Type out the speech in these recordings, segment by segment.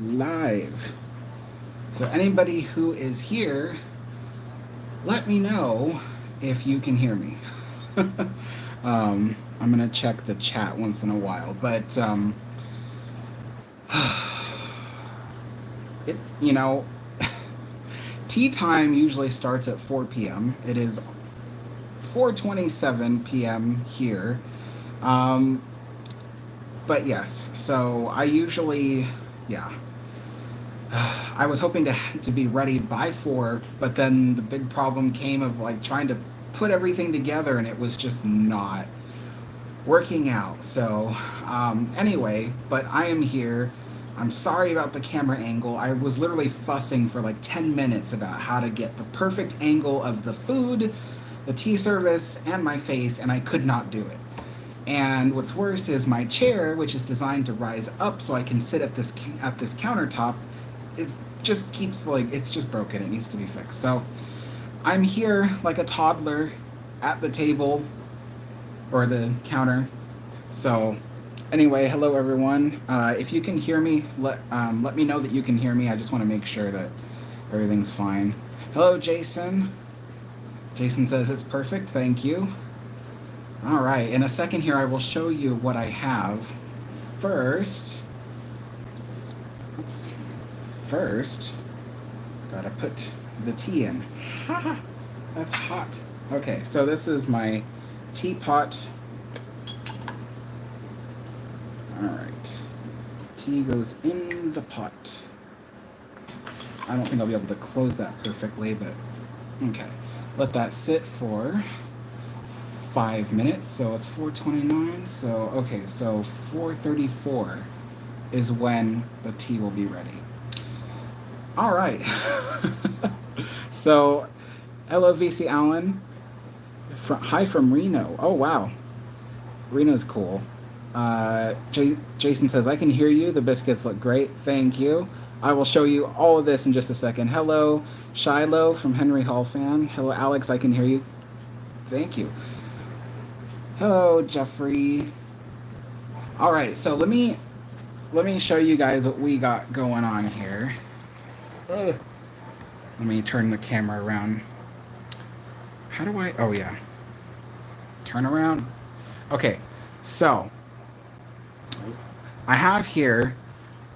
live. So anybody who is here, let me know if you can hear me. I'm gonna check the chat once in a while, but it tea time usually starts at 4 p.m. It is 4:27 p.m. here. Um, but yes, so I usually, yeah, I was hoping to be ready by 4, but then the big problem came of like trying to put everything together, and it was just not working out. So anyway, but I am here. I'm sorry about the camera angle. I was literally fussing for like 10 minutes about how to get the perfect angle of the food, the tea service, and my face, and I could not do it. And what's worse is my chair, which is designed to rise up so I can sit at this countertop, is just keeps like it's just broken. It needs to be fixed. So I'm here like a toddler at the table or the counter. So anyway, hello everyone. If you can hear me, let me know that you can hear me. I just want to make sure that everything's fine. Hello, Jason. Jason says it's perfect. Thank you. All right. In a second here, I will show you what I have. First, oops. First, gotta put the tea in. That's hot. Okay, so this is my teapot. Alright. Tea goes in the pot. I don't think I'll be able to close that perfectly, but okay. Let that sit for 5 minutes, so it's 4:29. So, okay, so 4:34 is when the tea will be ready. Alright. So, hello, VC Allen. Hi from Reno. Oh, wow. Reno's cool. Jason says, I can hear you. The biscuits look great. Thank you. I will show you all of this in just a second. Hello, Shiloh from Henry Hall fan. Hello, Alex. I can hear you. Thank you. Hello, Jeffrey. All right, so let me show you guys what we got going on here. Ugh. Let me turn the camera around. How do I? Oh yeah. Turn around. Okay, so I have here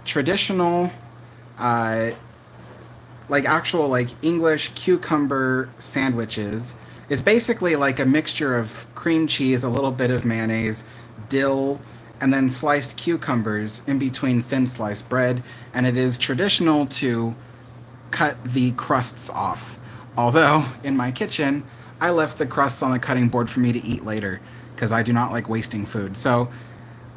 traditional, like actual like English cucumber sandwiches. It's basically like a mixture of cream cheese, a little bit of mayonnaise, dill, and then sliced cucumbers in between thin sliced bread. And it is traditional to cut the crusts off. Although, in my kitchen, I left the crusts on the cutting board for me to eat later because I do not like wasting food. So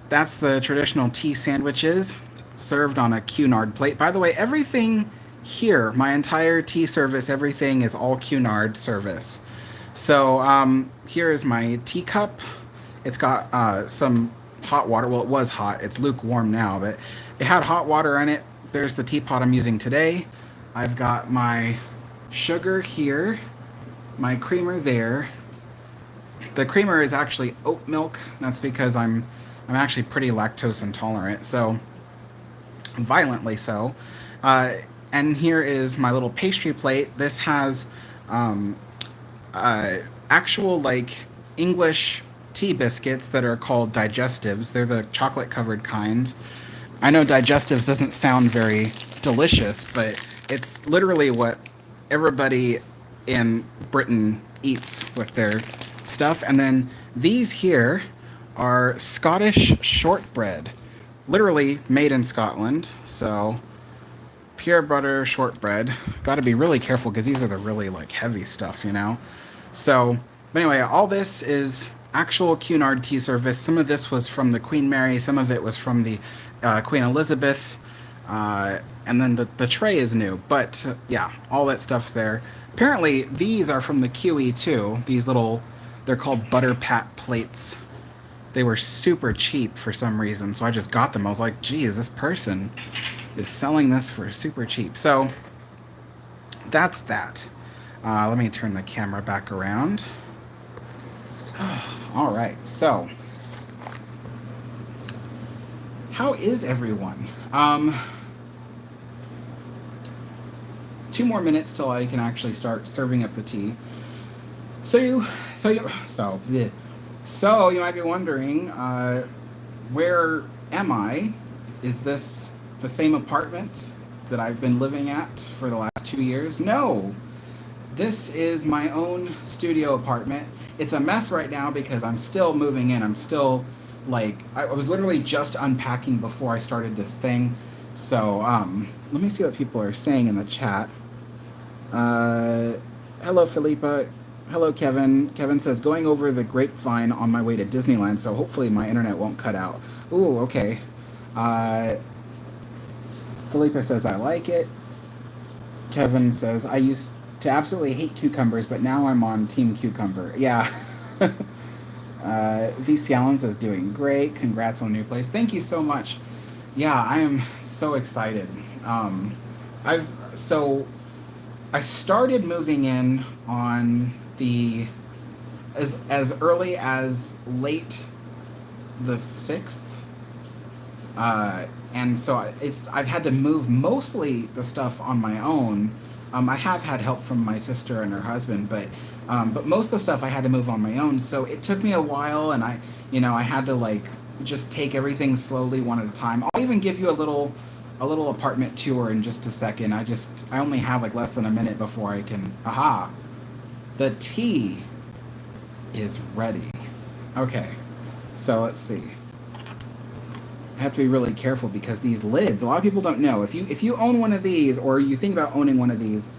that's the traditional tea sandwiches served on a Cunard plate. By the way, everything here, my entire tea service, everything is all Cunard service. So here is my teacup. It's got some hot water. Well, it was hot. It's lukewarm now, but it had hot water in it. There's the teapot I'm using today. I've got my sugar here, my creamer there. The creamer is actually oat milk. That's because I'm actually pretty lactose intolerant, so violently so. And here is my little pastry plate. This has actual like English tea biscuits that are called digestives. They're the chocolate covered kind. I know digestives doesn't sound very delicious, but it's literally what everybody in Britain eats with their stuff. And then these here are Scottish shortbread, literally made in Scotland. So pure butter shortbread. Got to be really careful because these are the really like heavy stuff, you know. So, but anyway, all this is actual Cunard tea service. Some of this was from the Queen Mary, some of it was from the Queen Elizabeth, and then the tray is new. But yeah, all that stuff's there. Apparently, these are from the QE too. These little, they're called butter pat plates. They were super cheap for some reason, so I just got them. I was like, geez, this person is selling this for super cheap. So that's that. Let me turn the camera back around. All right, so how is everyone? 2 more minutes till I can actually start serving up the tea. Yeah. So you might be wondering, where am I? Is this the same apartment that I've been living at for the last 2 years? No, this is my own studio apartment. It's a mess right now because I'm still moving in. I'm still like I was literally just unpacking before I started this thing. So let me see what people are saying in the chat. Uh, Hello, Philippa. Hello, Kevin. Kevin says, going over the grapevine on my way to Disneyland, so hopefully my internet won't cut out. Ooh, okay. Uh, Philippa says, I like it. Kevin says, I used to absolutely hate cucumbers, but now I'm on Team Cucumber. Yeah. VC Allen says, doing great. Congrats on the new place. Thank you so much. Yeah, I am so excited. I've so I started moving in on the as early as late the 6th, and so I've had to move mostly the stuff on my own. I have had help from my sister and her husband, but most of the stuff I had to move on my own. So it took me a while, and I had to like just take everything slowly, one at a time. I'll even give you a little apartment tour in just a second. I only have like less than a minute before I can. Aha, the tea is ready. Okay, so let's see. I have to be really careful because these lids, a lot of people don't know. If you own one of these, or you think about owning one of these,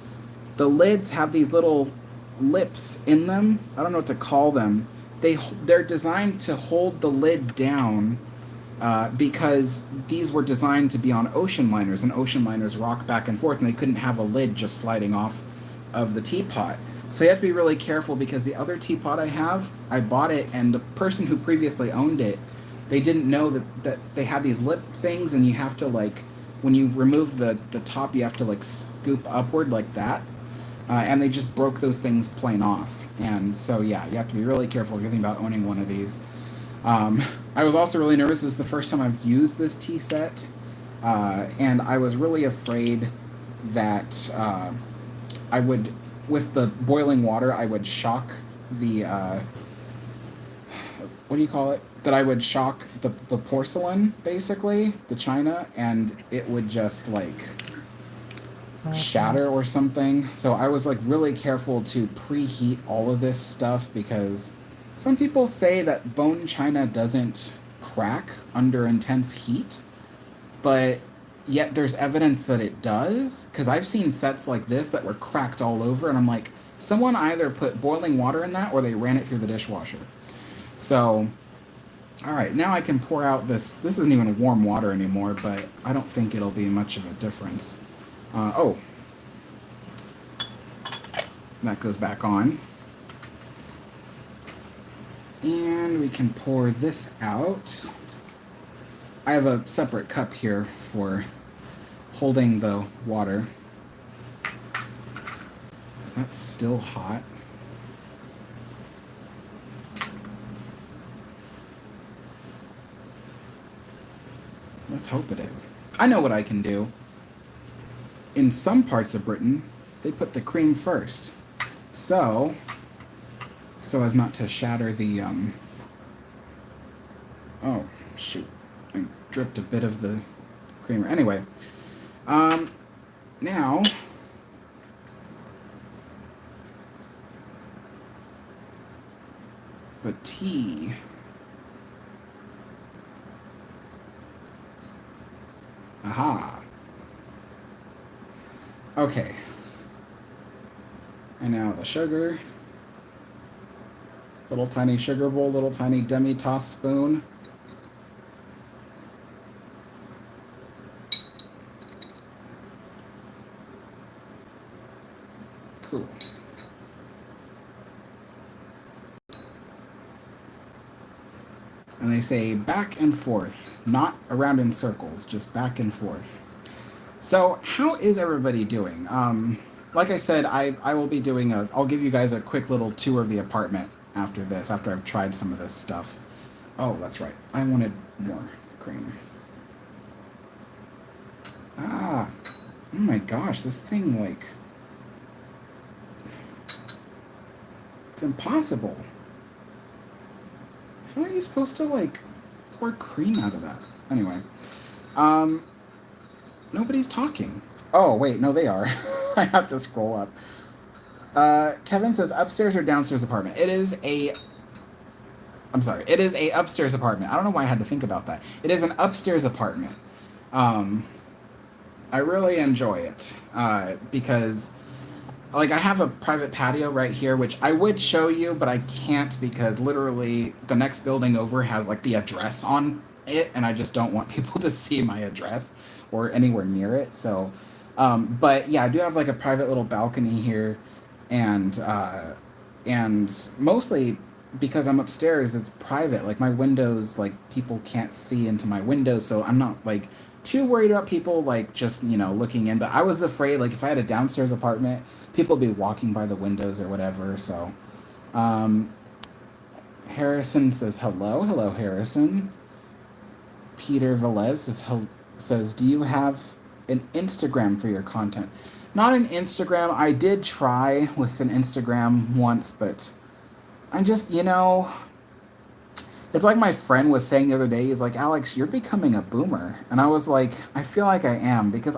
the lids have these little lips in them. I don't know what to call them. They're designed to hold the lid down, because these were designed to be on ocean liners, and ocean liners rock back and forth, and they couldn't have a lid just sliding off of the teapot. So you have to be really careful, because the other teapot I bought it, and the person who previously owned it, they didn't know that they had these lip things, and you have to, like, when you remove the top, you have to, like, scoop upward like that. And they just broke those things plain off. And so, yeah, you have to be really careful if you think about owning one of these. I was also really nervous. This is the first time I've used this tea set. And I was really afraid that I would, with the boiling water, I would shock the, what do you call it? That I would shock the porcelain, basically, the china, and it would just, like, shatter or something. So I was, like, really careful to preheat all of this stuff, because some people say that bone china doesn't crack under intense heat, but yet there's evidence that it does, because I've seen sets like this that were cracked all over, and I'm like, someone either put boiling water in that or they ran it through the dishwasher. So, all right, now I can pour out this. This isn't even warm water anymore, but I don't think it'll be much of a difference. Oh, that goes back on. And we can pour this out. I have a separate cup here for holding the water. Is that still hot? Let's hope it is. I know what I can do. In some parts of Britain, they put the cream first. So as not to shatter the, oh, shoot. I dripped a bit of the creamer. Anyway, now, the tea. Aha. Okay. And now the sugar. Little tiny sugar bowl, little tiny demi-toss spoon. Cool. And they say back and forth, not around in circles, just back and forth. So how is everybody doing? Like I said, I will be doing I'll give you guys a quick little tour of the apartment after this, after I've tried some of this stuff. Oh, that's right. I wanted more cream. Ah, oh my gosh, this thing, like, It's impossible. How are you supposed to, like, pour cream out of that? Anyway. Um, Nobody's talking. Oh, wait, no, they are. I have to scroll up. Kevin says upstairs or downstairs apartment. It is a upstairs apartment. I don't know why I had to think about that. It is an upstairs apartment. Um, I really enjoy it because, like, I have a private patio right here, which I would show you, but I can't because literally the next building over has, like, the address on it, and I just don't want people to see my address or anywhere near it. So, but yeah, I do have, like, a private little balcony here, and mostly because I'm upstairs, it's private. Like, my windows, like, people can't see into my windows, so I'm not, like, too worried about people, like, just, looking in. But I was afraid, like, if I had a downstairs apartment, people would be walking by the windows or whatever. So, um, Harrison says hello. Hello, Harrison. Peter Velez says, do you have an Instagram for your content? Not an Instagram. I did try with an Instagram once, but I just, it's like my friend was saying the other day. He's like, Alex, you're becoming a boomer. And I was like, I feel like I am, because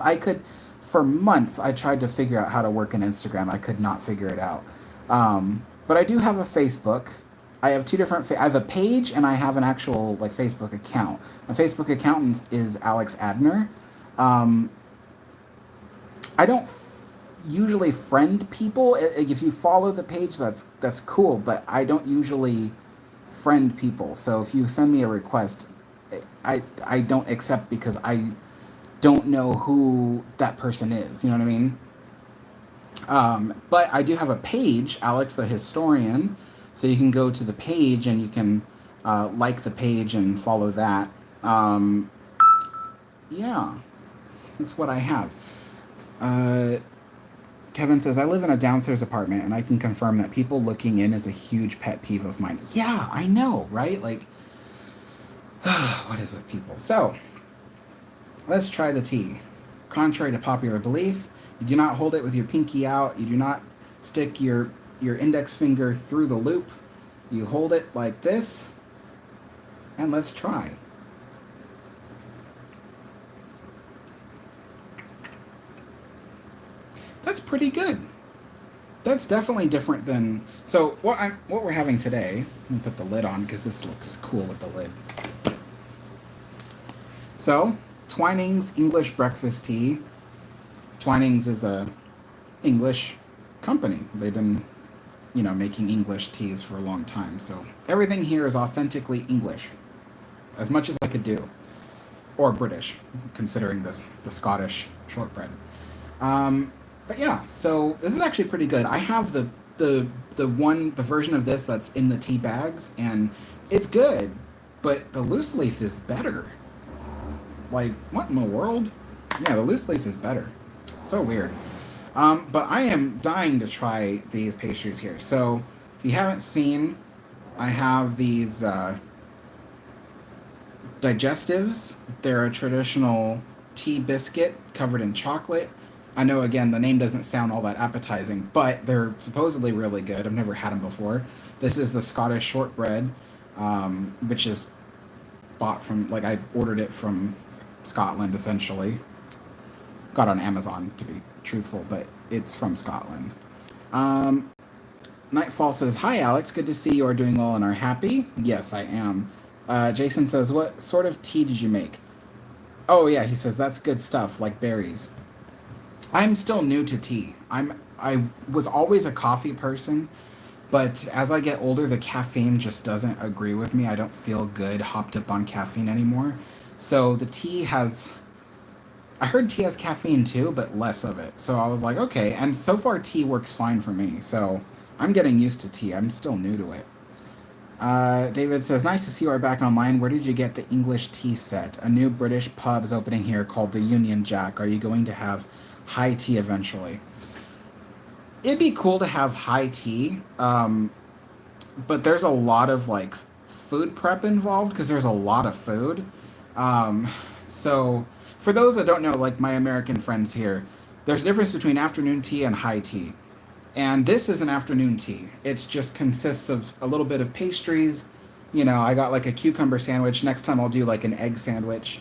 for months, I tried to figure out how to work an Instagram. I could not figure it out. But I do have a Facebook. I have two different, I have a page and I have an actual, like, Facebook account. My Facebook account is Alex Adner. I don't usually friend people. If you follow the page, that's cool, but I don't usually friend people. So if you send me a request, I don't accept because I don't know who that person is. You know what I mean? But I do have a page, Alex the Historian, so you can go to the page and you can like the page and follow that. Yeah, that's what I have. Kevin says, I live in a downstairs apartment and I can confirm that people looking in is a huge pet peeve of mine. Yeah, I know, right? Like, what is with people? So, let's try the tea. Contrary to popular belief, you do not hold it with your pinky out. You do not stick your index finger through the loop. You hold it like this. And let's try. That's pretty good. That's definitely different than... So, what we're having today... Let me put the lid on, because this looks cool with the lid. So, Twinings English Breakfast Tea. Twinings is a English company. They've been, making English teas for a long time. So, everything here is authentically English. As much as I could do. Or British, considering the Scottish shortbread. But yeah, so this is actually pretty good. I have the version of this that's in the tea bags, and it's good, but the loose leaf is better. Like, what in the world? Yeah, the loose leaf is better. So weird. But I am dying to try these pastries here. So, if you haven't seen, I have these digestives. They're a traditional tea biscuit covered in chocolate. I know, again, the name doesn't sound all that appetizing, but they're supposedly really good. I've never had them before. This is the Scottish shortbread, which is bought from, like, I ordered it from Scotland, essentially. Got on Amazon, to be truthful, but it's from Scotland. Nightfall says, hi, Alex. Good to see you are doing well and are happy. Yes, I am. Jason says, what sort of tea did you make? Oh, yeah, he says, that's good stuff, like berries. I'm still new to tea. I was always a coffee person, but as I get older, the caffeine just doesn't agree with me. I don't feel good hopped up on caffeine anymore. So the tea has... I heard tea has caffeine too, but less of it. So I was like, okay. And so far, tea works fine for me. So I'm getting used to tea. I'm still new to it. David says, nice to see you are back online. Where did you get the English tea set? A new British pub is opening here called the Union Jack. Are you going to have high tea eventually? It'd be cool to have high tea, but there's a lot of, like, food prep involved because there's a lot of food. So for those that don't know, like my American friends here, there's a difference between afternoon tea and high tea. And this is an afternoon tea. It just consists of a little bit of pastries. You know, I got like a cucumber sandwich. Next time I'll do like an egg sandwich,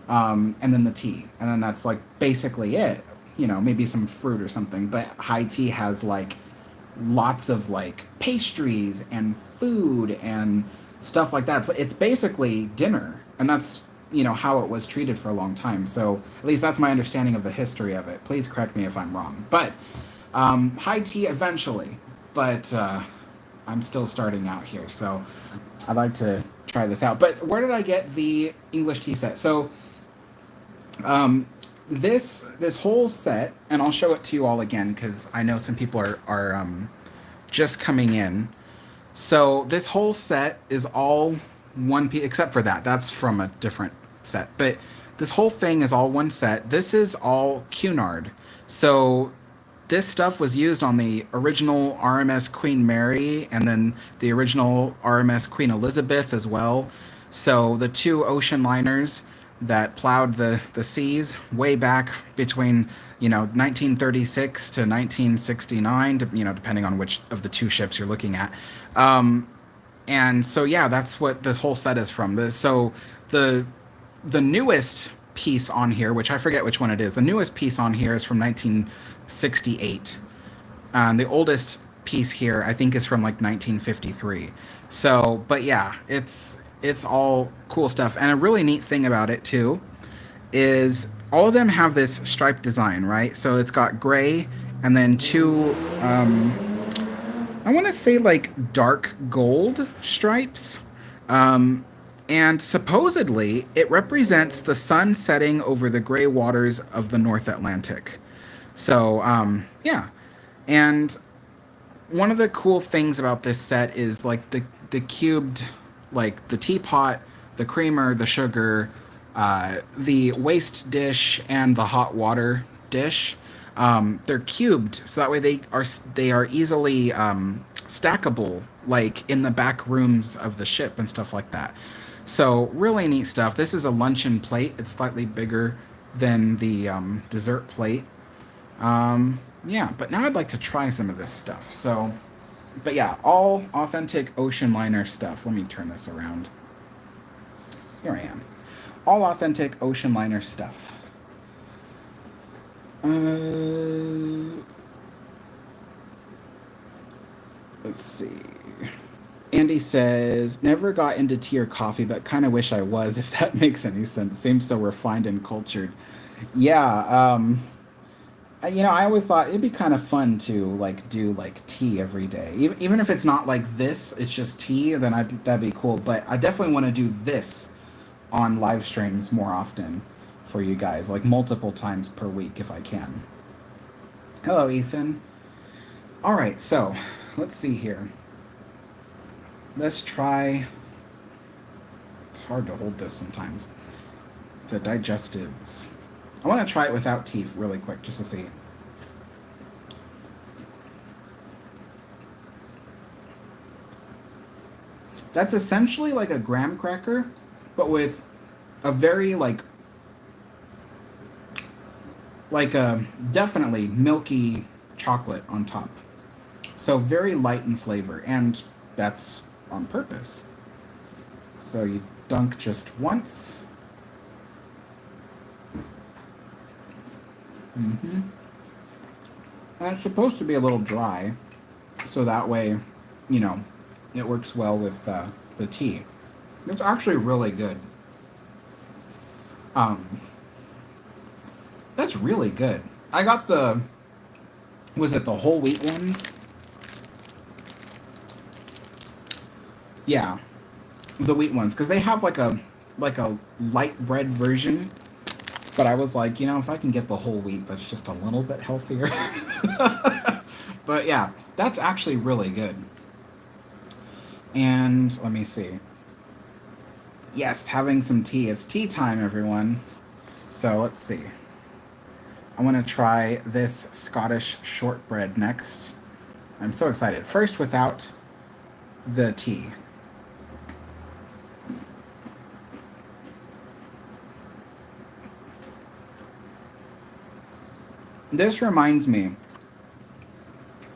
and then the tea, and then that's like basically it. You know, maybe some fruit or something. But high tea has like lots of like pastries and food and stuff like that. So it's basically dinner, and that's, you know, how it was treated for a long time. So at least that's my understanding of the history of it. Please correct me if I'm wrong. But high tea eventually, but I'm still starting out here, so I'd like to try this out. But where did I get the English tea set? So um, this whole set, and I'll show it to you all again because I know some people are just coming in. So this whole set is all one piece, except for that. That's from a different set. But this whole thing is all one set. This is all Cunard. So this stuff was used on the original RMS Queen Mary and then the original RMS Queen Elizabeth as well. So the two ocean liners that plowed the seas way back between, you know, 1936 to 1969, you know, depending on which of the two ships you're looking at. And so yeah, that's what this whole set is from. So the newest piece on here, which I forget which one it is, the newest piece on here is from 1968. The oldest piece here, I think, is from like 1953. So, but yeah, it's all cool stuff. And a really neat thing about it too is all of them have this stripe design, right? So it's got gray and then two, I want to say like dark gold stripes. And supposedly it represents the sun setting over the gray waters of the North Atlantic. So, yeah. And one of the cool things about this set is like the cubed, like the teapot, the creamer, the sugar, the waste dish, and the hot water dish. They're cubed, so that way they are easily stackable, like in the back rooms of the ship and stuff like that. So really neat stuff. This is a luncheon plate. It's slightly bigger than the dessert plate. Yeah, but now I'd like to try some of this stuff. So, but yeah, all authentic ocean liner stuff. Let me turn this around. Here I am. All authentic ocean liner stuff. Let's see. Andy says, never got into tea or coffee, but kind of wish I was, if that makes any sense. Seems so refined and cultured. Yeah, you know, I always thought it'd be kind of fun to like do like tea every day, even if it's not like this, it's just tea. Then that'd be cool. But I definitely want to do this on live streams more often for you guys, like multiple times per week if I can. Hello, Ethan. All right, so let's see here. Let's try. It's hard to hold this sometimes. The digestives. I want to try it without teeth really quick, just to see. That's essentially like a graham cracker, but with a very like a definitely milky chocolate on top. So very light in flavor, and that's on purpose. So you dunk just once. Mm-hmm. And it's supposed to be a little dry, so that way, you know, it works well with the tea. It's actually really good. That's really good. I got was it the whole wheat ones? Yeah, the wheat ones, because they have like a light bread version. But I was like, you know, if I can get the whole wheat, that's just a little bit healthier. But yeah, that's actually really good. And let me see. Yes, having some tea. It's tea time, everyone. So let's see. I want to try this Scottish shortbread next. I'm so excited. First, without the tea. This reminds me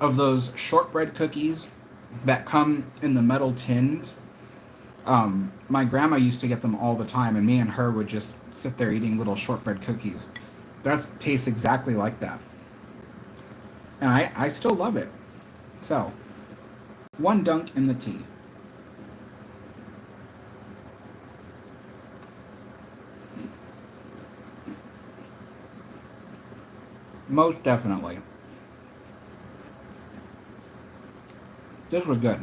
of those shortbread cookies that come in the metal tins. My grandma used to get them all the time, and me and her would just sit there eating little shortbread cookies. That tastes exactly like that. And I still love it. So, one dunk in the tea. Most definitely. This was good.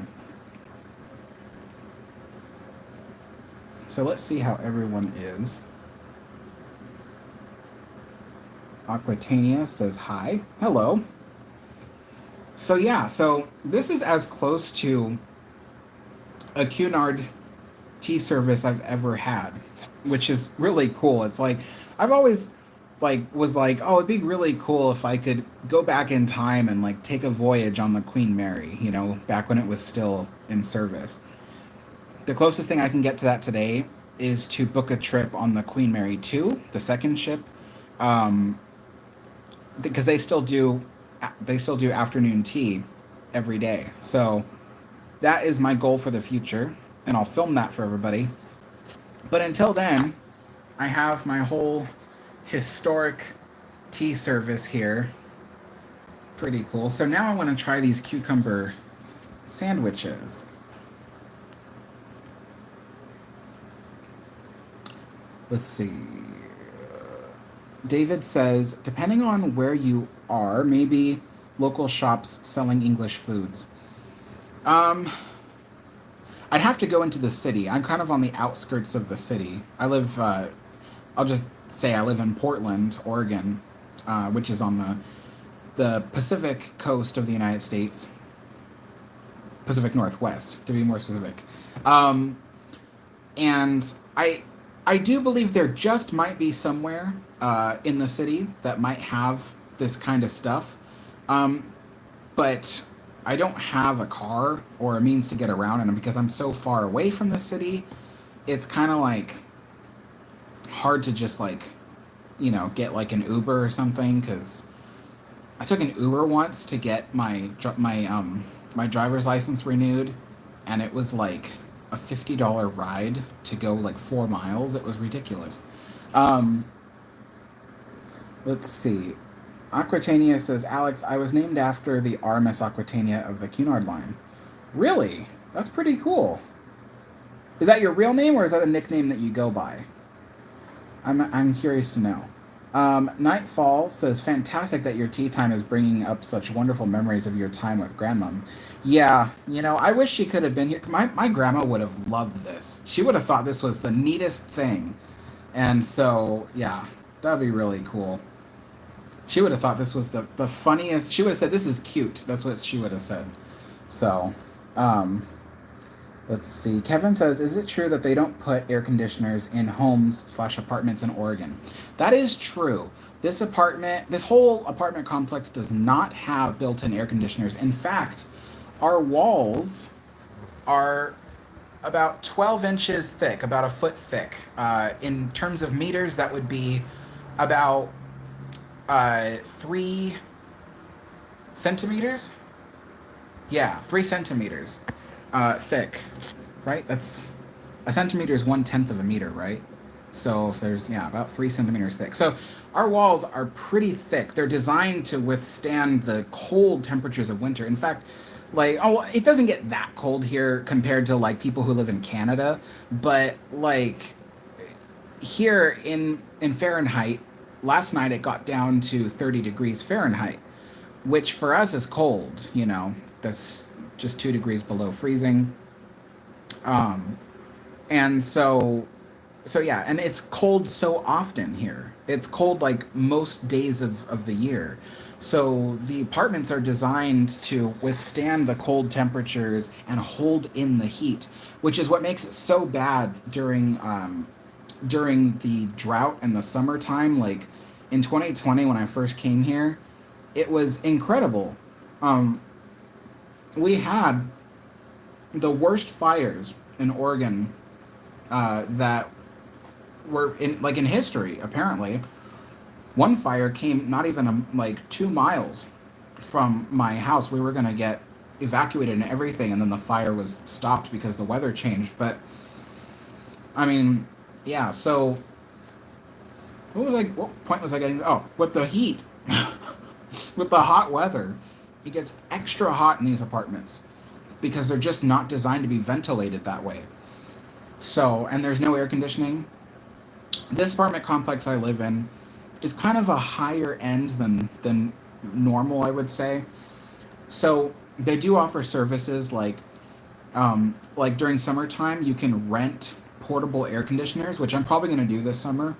So let's see how everyone is. Aquitania says hi. Hello. So yeah, so this is as close to a Cunard tea service I've ever had, which is really cool. It's like I've always was like, oh, it'd be really cool if I could go back in time and like take a voyage on the Queen Mary, back when it was still in service. The closest thing I can get to that today is to book a trip on the Queen Mary 2, the second ship, because they still do afternoon tea every day. So that is my goal for the future, and I'll film that for everybody. But until then, I have my whole historic tea service here. Pretty cool. So now I want to try these cucumber sandwiches. Let's see. David says, depending on where you are, maybe local shops selling English foods. I'd have to go into the city. I'm kind of on the outskirts of the city. I'll just say I live in Portland, Oregon, which is on the Pacific coast of the United States. Pacific Northwest, to be more specific. And I do believe there just might be somewhere in the city that might have this kind of stuff. But I don't have a car or a means to get around, and because I'm so far away from the city, it's kind of like hard to just get like an Uber or something, because I took an Uber once to get my driver's license renewed, and it was like a $50 ride to go like 4 miles. It was ridiculous. Let's see. Aquitania says, Alex, I was named after the RMS Aquitania of the Cunard line. Really? That's pretty cool. Is that your real name, or is that a nickname that you go by? I'm curious to know. Nightfall says, fantastic that your tea time is bringing up such wonderful memories of your time with grandmom. Yeah, I wish she could have been here. My grandma would have loved this. She would have thought this was the neatest thing. And so, yeah, that would be really cool. She would have thought this was the funniest. She would have said, this is cute. That's what she would have said. So, let's see. Kevin says, is it true that they don't put air conditioners in homes/apartments in Oregon? That is true. This whole apartment complex does not have built-in air conditioners. In fact, our walls are about 12 inches thick, about a foot thick. In terms of meters, that would be about 3 centimeters? Yeah, 3 centimeters thick, right? That's a centimeter is 1/10 of a meter, right? So if there's, about 3 centimeters thick. So our walls are pretty thick. They're designed to withstand the cold temperatures of winter. In fact, it doesn't get that cold here compared to like people who live in Canada, but like here in Fahrenheit, last night it got down to 30 degrees Fahrenheit, which for us is cold, that's just 2 degrees below freezing. And so yeah, and it's cold so often here. It's cold like most days of the year. So the apartments are designed to withstand the cold temperatures and hold in the heat, which is what makes it so bad during the drought and the summertime. Like in 2020, when I first came here, it was incredible. We had the worst fires in Oregon that were in history, apparently. One fire came not even 2 miles from my house. We were going to get evacuated and everything, and then the fire was stopped because the weather changed. But I mean, yeah. So what point was I getting? Oh, with the heat, with the hot weather, it gets extra hot in these apartments because they're just not designed to be ventilated that way. So, and there's no air conditioning. This apartment complex I live in is kind of a higher end than normal, I would say. So they do offer services like during summertime you can rent portable air conditioners, which I'm probably going to do this summer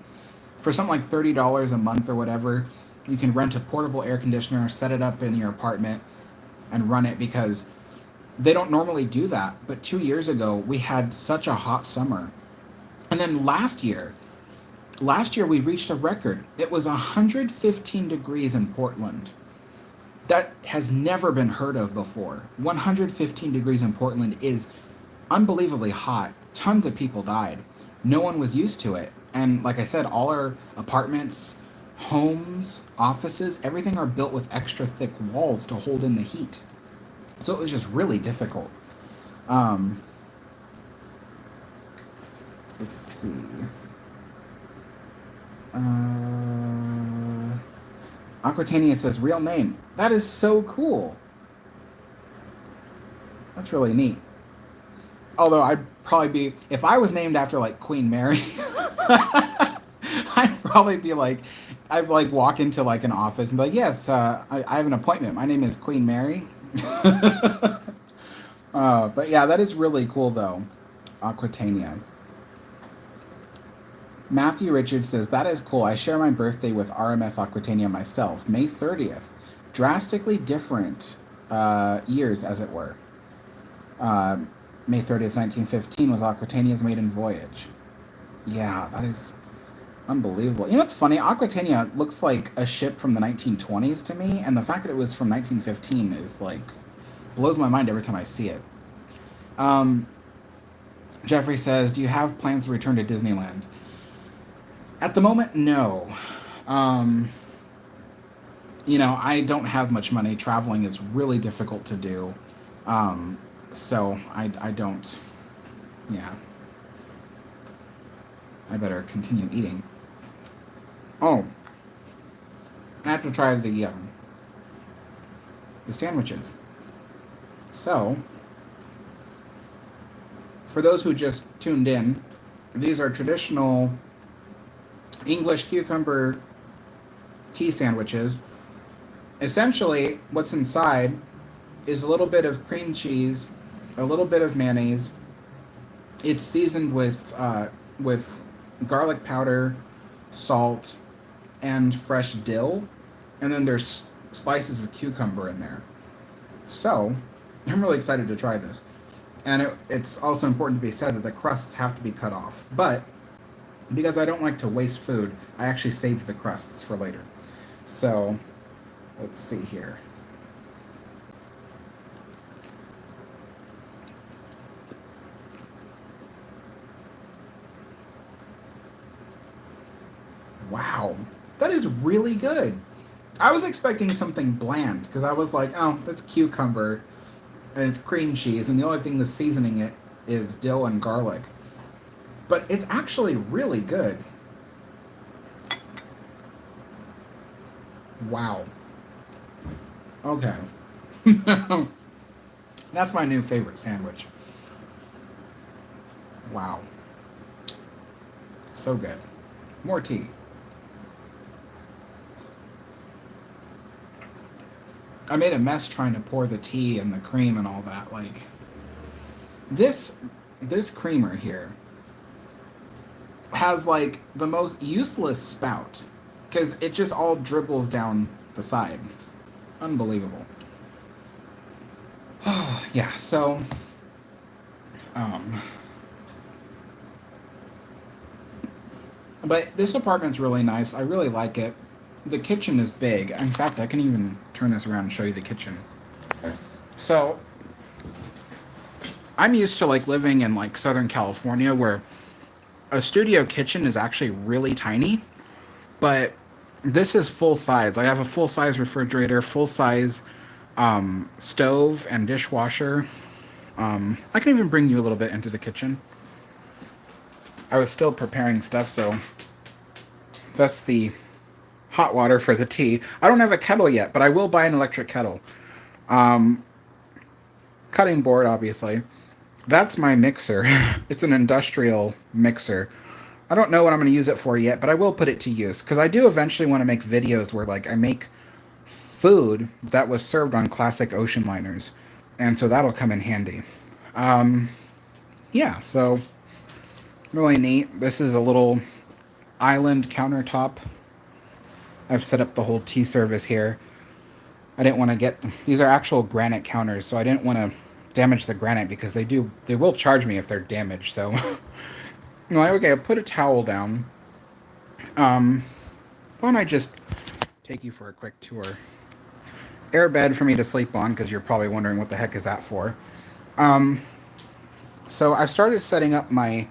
for something like $30 a month or whatever. You can rent a portable air conditioner, set it up in your apartment, and run it because they don't normally do that. But 2 years ago we had such a hot summer, and then last year we reached a record. It was 115 degrees in Portland. That has never been heard of before. 115 degrees in Portland is unbelievably hot. Tons of people died. No one was used to it. And like I said, all our apartments, homes, offices, everything are built with extra thick walls to hold in the heat. So it was just really difficult. Um, let's see. Uh, Aquatania says, real name. That is so cool. That's really neat. Although I'd probably be, if I was named after like Queen Mary, I'd probably be like, I'd like walk into like an office and be like, yes, I have an appointment. My name is Queen Mary. But yeah, that is really cool though. Aquatania. Matthew Richards says, that is cool. I share my birthday with RMS Aquatania myself, May 30th. Drastically different years, as it were. Uh, May 30th, 1915 was Aquatania's maiden voyage. Yeah, that is unbelievable. You know what's funny? Aquatania looks like a ship from the 1920s to me, and the fact that it was from 1915 is like, blows my mind every time I see it. Um, Jeffrey says, do you have plans to return to Disneyland? At the moment, no. Um, I don't have much money. Traveling is really difficult to do. So I don't, yeah. I better continue eating. Oh, I have to try the sandwiches. So, for those who just tuned in, these are traditional English cucumber tea sandwiches. Essentially, what's inside is a little bit of cream cheese, a little bit of mayonnaise. It's seasoned with garlic powder, salt, and fresh dill, and then there's slices of cucumber in there. So, I'm really excited to try this. And it's also important to be said that the crusts have to be cut off. But because I don't like to waste food, I actually saved the crusts for later. So, let's see here. Wow, that is really good. I was expecting something bland because I was like, oh, that's cucumber and it's cream cheese, and the only thing that's seasoning it is dill and garlic. But it's actually really good. Wow. Okay. That's my new favorite sandwich. Wow. So good. More tea. I made a mess trying to pour the tea and the cream and all that. Like this creamer here has like the most useless spout because it just all dribbles down the side. Unbelievable. Yeah, so um but this apartment's really nice. I really like it. The kitchen is big. In fact, I can even turn this around and show you the kitchen. So I'm used to like living in like Southern California where a studio kitchen is actually really tiny, but This is full size. I have a full size refrigerator, full size stove and dishwasher. I can even bring you a little bit into the kitchen. I was still preparing stuff, so that's the hot water for the tea. I don't have a kettle yet, but I will buy an electric kettle. Cutting board, obviously. That's my mixer. It's an industrial mixer. I don't know what I'm going to use it for yet, but I will put it to use because I do eventually want to make videos where like I make food that was served on classic ocean liners, and so that'll come in handy. Um, yeah, so really neat. This is a little island countertop. I've set up the whole tea service here. I didn't want to get these are actual granite counters, so I didn't want to damage the granite because they will charge me if they're damaged. So, okay, I'll put a towel down. Why don't I just take you for a quick tour? Air bed for me to sleep on because you're probably wondering what the heck is that for. So I've started setting up my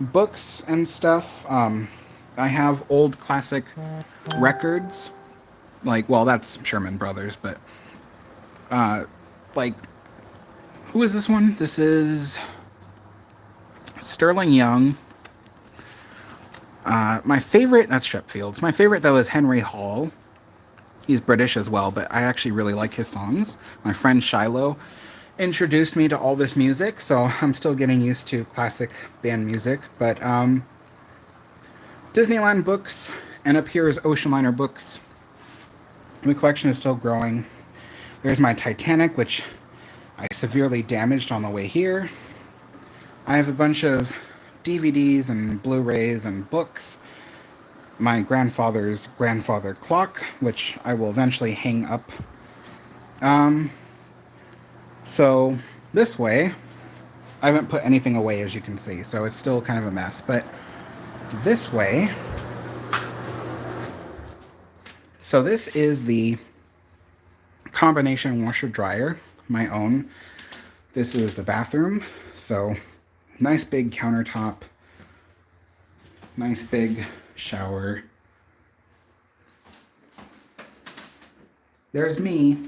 books and stuff. I have old classic records, like, well, that's Sherman Brothers, but like, who is this one? This is Sterling Young. My favorite, that's Shepfields. My favorite, though, is Henry Hall. He's British as well, but I actually really like his songs. My friend Shiloh introduced me to all this music, so I'm still getting used to classic band music. But Disneyland books, and up here is Ocean Liner books. The collection is still growing. There's my Titanic, which I severely damaged on the way here. I have a bunch of DVDs and Blu-rays and books. My grandfather's grandfather clock, which I will eventually hang up. So this way, I haven't put anything away, as you can see, so it's still kind of a mess. But this way, so this is the combination washer dryer, my own. This is the bathroom, so nice big countertop, nice big shower. There's me.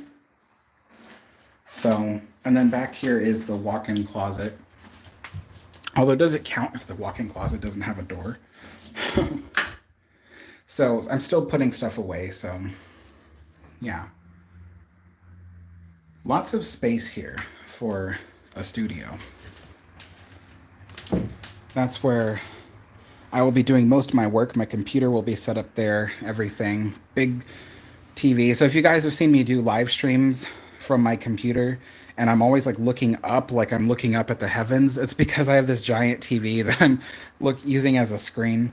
So, and then back here is the walk-in closet. Although, does it count if the walk-in closet doesn't have a door? So, I'm still putting stuff away, so, yeah. Lots of space here for a studio. That's where I will be doing most of my work. My computer will be set up there, everything. Big TV. So if you guys have seen me do live streams from my computer and I'm always looking up, like I'm looking up at the heavens, it's because I have this giant TV that I'm using as a screen.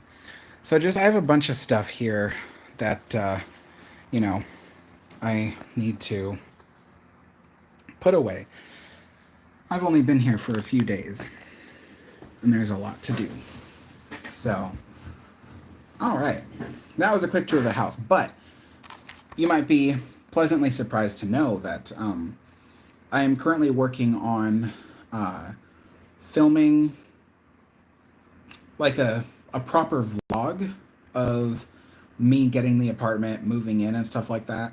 So I have a bunch of stuff here that, you know, I need to put away. I've only been here for a few days and there's a lot to do. So, all right, that was a quick tour of the house, but you might be pleasantly surprised to know that I am currently working on filming like a proper vlog of me getting the apartment, moving in and stuff like that.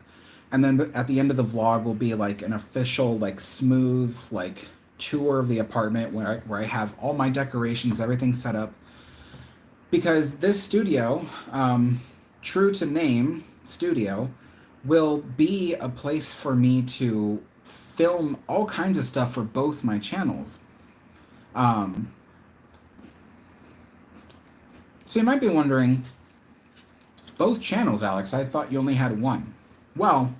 And then at the end of the vlog will be like an official, smooth, tour of the apartment where I have all my decorations, everything set up. Because this studio, true to name, studio, will be a place for me to film all kinds of stuff for both my channels. So you might be wondering, both channels, Alex, I thought you only had one. Well,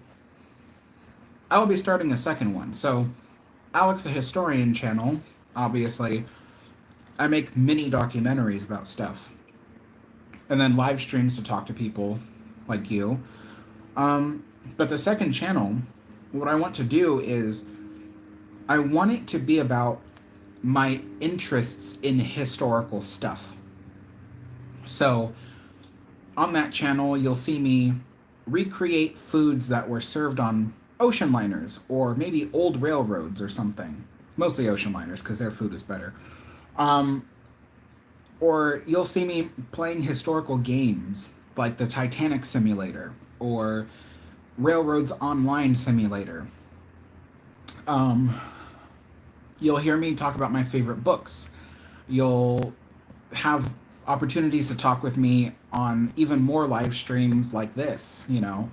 I will be starting a second one. So, Alex the Historian channel, obviously, I make mini documentaries about stuff. And then live streams to talk to people like you. But the second channel, what I want to do is, I want it to be about my interests in historical stuff. So, on that channel, you'll see me recreate foods that were served on ocean liners, or maybe old railroads or something. Mostly ocean liners, because their food is better. Or you'll see me playing historical games like the Titanic simulator or Railroads Online simulator. Um, you'll hear me talk about my favorite books. You'll have opportunities to talk with me on even more live streams like this, you know.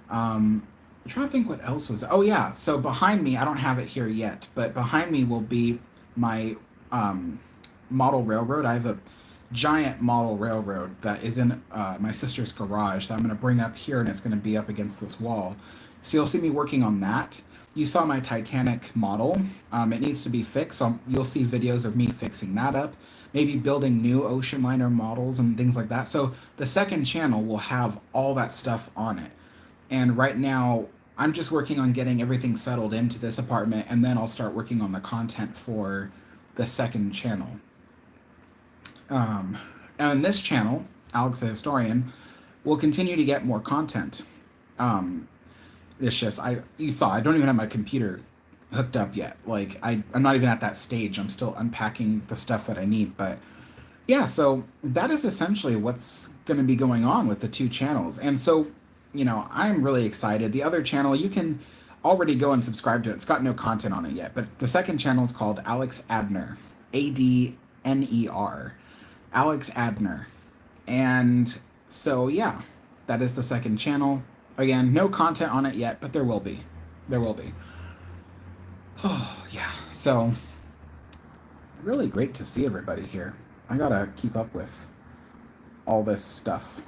I'm trying to think what else was. Oh yeah, so behind me, I don't have it here yet, but behind me will be my model railroad. I have a giant model railroad that is in my sister's garage that I'm going to bring up here, and it's going to be up against this wall. So you'll see me working on that. You saw my Titanic model. It needs to be fixed, so you'll see videos of me fixing that up, maybe building new ocean liner models and things like that. So the second channel will have all that stuff on it. And right now, I'm just working on getting everything settled into this apartment, and then I'll start working on the content for the second channel. And this channel, Alex the Historian, will continue to get more content. It's just, you saw, I don't even have my computer hooked up yet. Like, I'm not even at that stage. I'm still unpacking the stuff that I need. But yeah, so that is essentially what's going to be going on with the two channels. And so, you know, I'm really excited. The other channel, you can already go and subscribe to it. It's got no content on it yet. But the second channel is called Alex Adner, Adner. Alex Adner. And so, yeah, that is the second channel. Again, no content on it yet, but there will be. There will be. Oh, yeah. So, really great to see everybody here. I gotta keep up with all this stuff.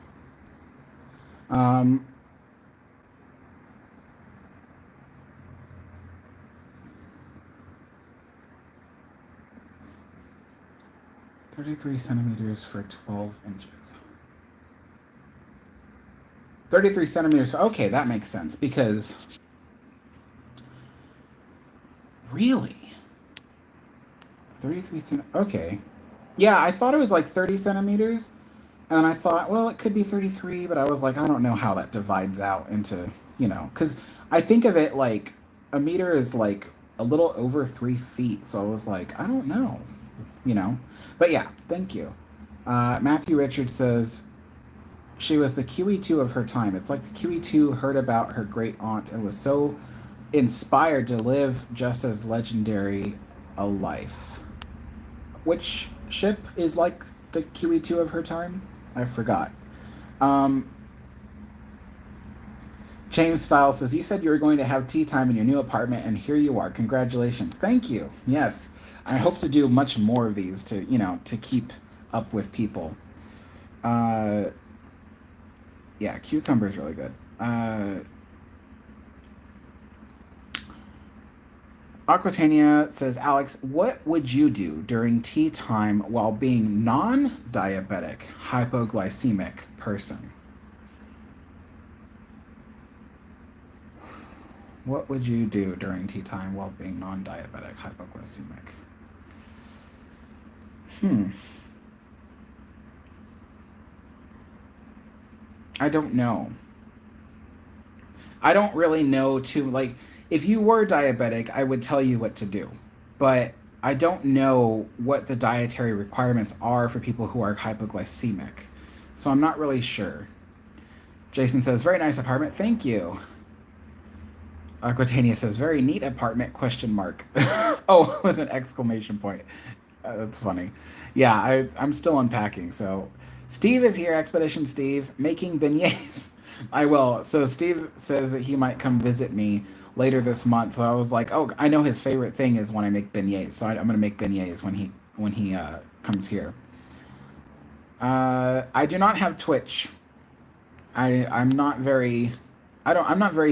33 centimeters for 12 inches. 33 centimeters. Okay, that makes sense because really 33 centimeters. Okay. Yeah, I thought it was like 30 centimeters. And I thought, well, it could be 33, but I was like, I don't know how that divides out into, you know, because I think of it like a meter is like a little over 3 feet. So I was like, I don't know, you know. But yeah, thank you. Matthew Richards says, she was the QE2 of her time. It's like the QE2 heard about her great aunt and was so inspired to live just as legendary a life. Which ship is like the QE2 of her time? I forgot. James Stiles says, you said you were going to have tea time in your new apartment, and here you are. Congratulations. Thank you. Yes. I hope to do much more of these to, you know, to keep up with people. Yeah, cucumber is really good. Aquatania says, Alex, what would you do during tea time while being non-diabetic, hypoglycemic person? What would you do during tea time while being non-diabetic, hypoglycemic? I don't know. I don't really know too, like, if you were diabetic, I would tell you what to do. But I don't know what the dietary requirements are for people who are hypoglycemic. So I'm not really sure. Jason says, very nice apartment. Thank you. Aquatania says, very neat apartment, question mark. Oh, with an exclamation point. That's funny. Yeah, I'm still unpacking. So Steve is here, Expedition Steve, making beignets. I will. So Steve says that he might come visit me later this month. So I was like, oh, I know his favorite thing is when I make beignets. So I'm going to make beignets when he comes here. I do not have Twitch. I'm not very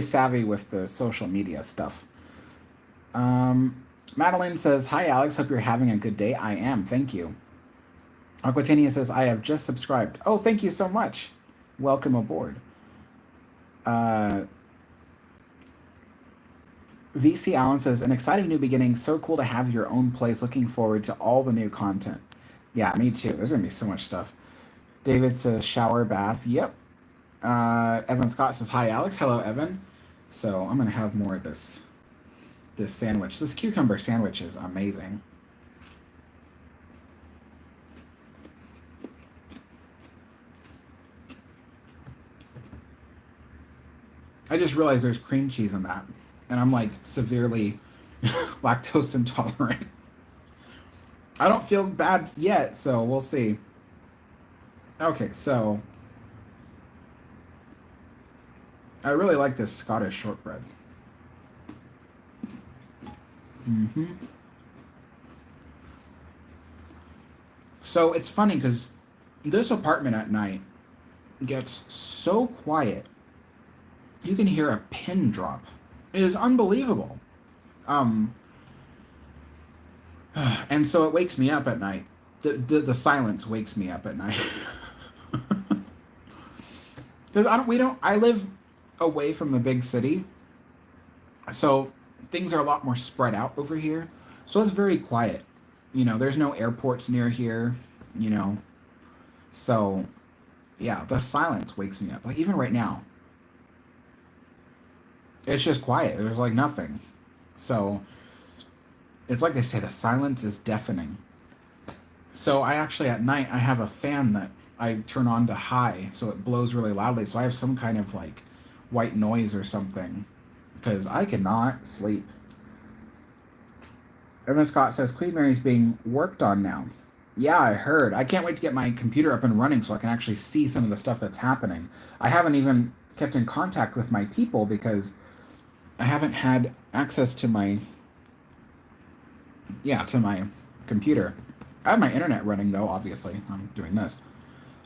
savvy with the social media stuff. Madeline says, hi Alex, hope you're having a good day. I am, thank you. Aquatania says, I have just subscribed. Oh, thank you so much. Welcome aboard. VC Allen says, an exciting new beginning. So cool to have your own place. Looking forward to all the new content. Yeah, me too. There's going to be so much stuff. David says, shower, bath. Yep. Evan Scott says, hi, Alex. Hello, Evan. So I'm going to have more of this sandwich. This cucumber sandwich is amazing. I just realized there's cream cheese in that, and I'm like severely lactose intolerant. I don't feel bad yet, so we'll see. Okay, so I really like this Scottish shortbread. Hmm. So it's funny because this apartment at night gets so quiet, you can hear a pin drop. It is unbelievable. Um, and so it wakes me up at night. The silence wakes me up at night. Because I live away from the big city, so things are a lot more spread out over here. So it's very quiet. There's no airports near here. You know, so yeah, the silence wakes me up. Like even right now, it's just quiet. There's like nothing. So it's like they say, the silence is deafening. So I actually at night I have a fan that I turn on to high, so it blows really loudly. So I have some kind of like white noise or something, because I cannot sleep. Evan Scott says Queen Mary's being worked on now. Yeah, I heard. I can't wait to get my computer up and running so I can actually see some of the stuff that's happening. I haven't even kept in contact with my people because I haven't had access to my computer. I have my internet running though, obviously. I'm doing this.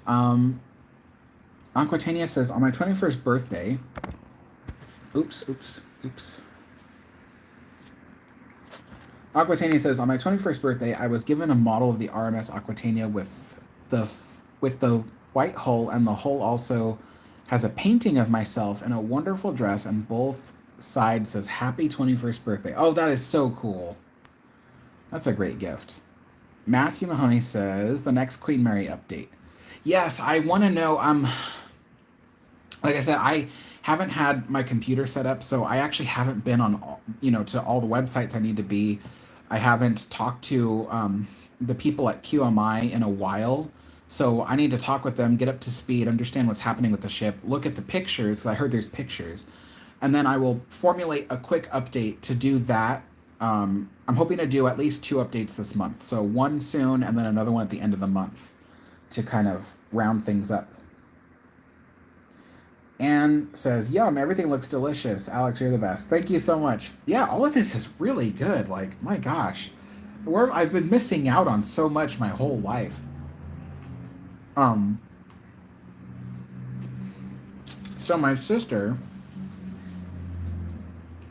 Um, Aquatania says, on my 21st birthday, oops. Aquatania says, on my 21st birthday, I was given a model of the RMS Aquatania with the white hull, and the hull also has a painting of myself in a wonderful dress, and both sides says, happy 21st birthday. Oh, that is so cool. That's a great gift. Matthew Mahoney says, the next Queen Mary update. Yes, I want to know. Like I said, I haven't had my computer set up, so I actually haven't been on, to all the websites I need to be. I haven't talked to the people at QMI in a while, so I need to talk with them, get up to speed, understand what's happening with the ship, look at the pictures, because I heard there's pictures, and then I will formulate a quick update to do that. I'm hoping to do at least 2 updates this month, so one soon and then another one at the end of the month to kind of round things up. Anne says, yum, everything looks delicious. Alex, you're the best. Thank you so much. Yeah, all of this is really good. Like, my gosh. I've been missing out on so much my whole life. So my sister,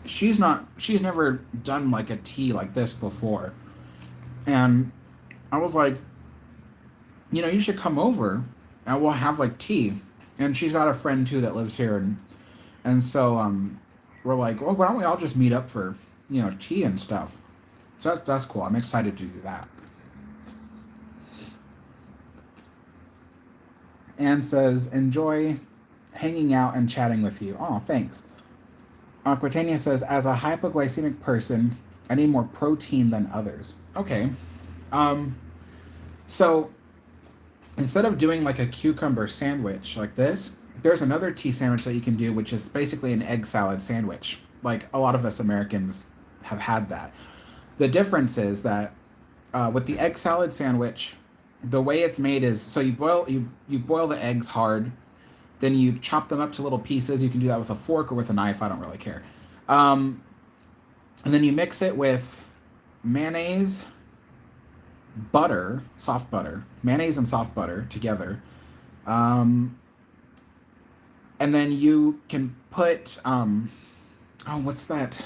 she's never done like a tea like this before. And I was like, you should come over and we'll have like tea. And she's got a friend too that lives here, and so we're like, well, why don't we all just meet up for tea and stuff? So that's cool. I'm excited to do that. Anne says, enjoy hanging out and chatting with you. Oh, thanks. Aquatania says, as a hypoglycemic person, I need more protein than others. Okay. So instead of doing like a cucumber sandwich like this, there's another tea sandwich that you can do, which is basically an egg salad sandwich. Like a lot of us Americans have had that. The difference is that with the egg salad sandwich, the way it's made is so you boil the eggs hard, then you chop them up to little pieces. You can do that with a fork or with a knife. I don't really care. And then you mix it with mayonnaise, butter, soft butter, mayonnaise and soft butter together. And then you can put, what's that?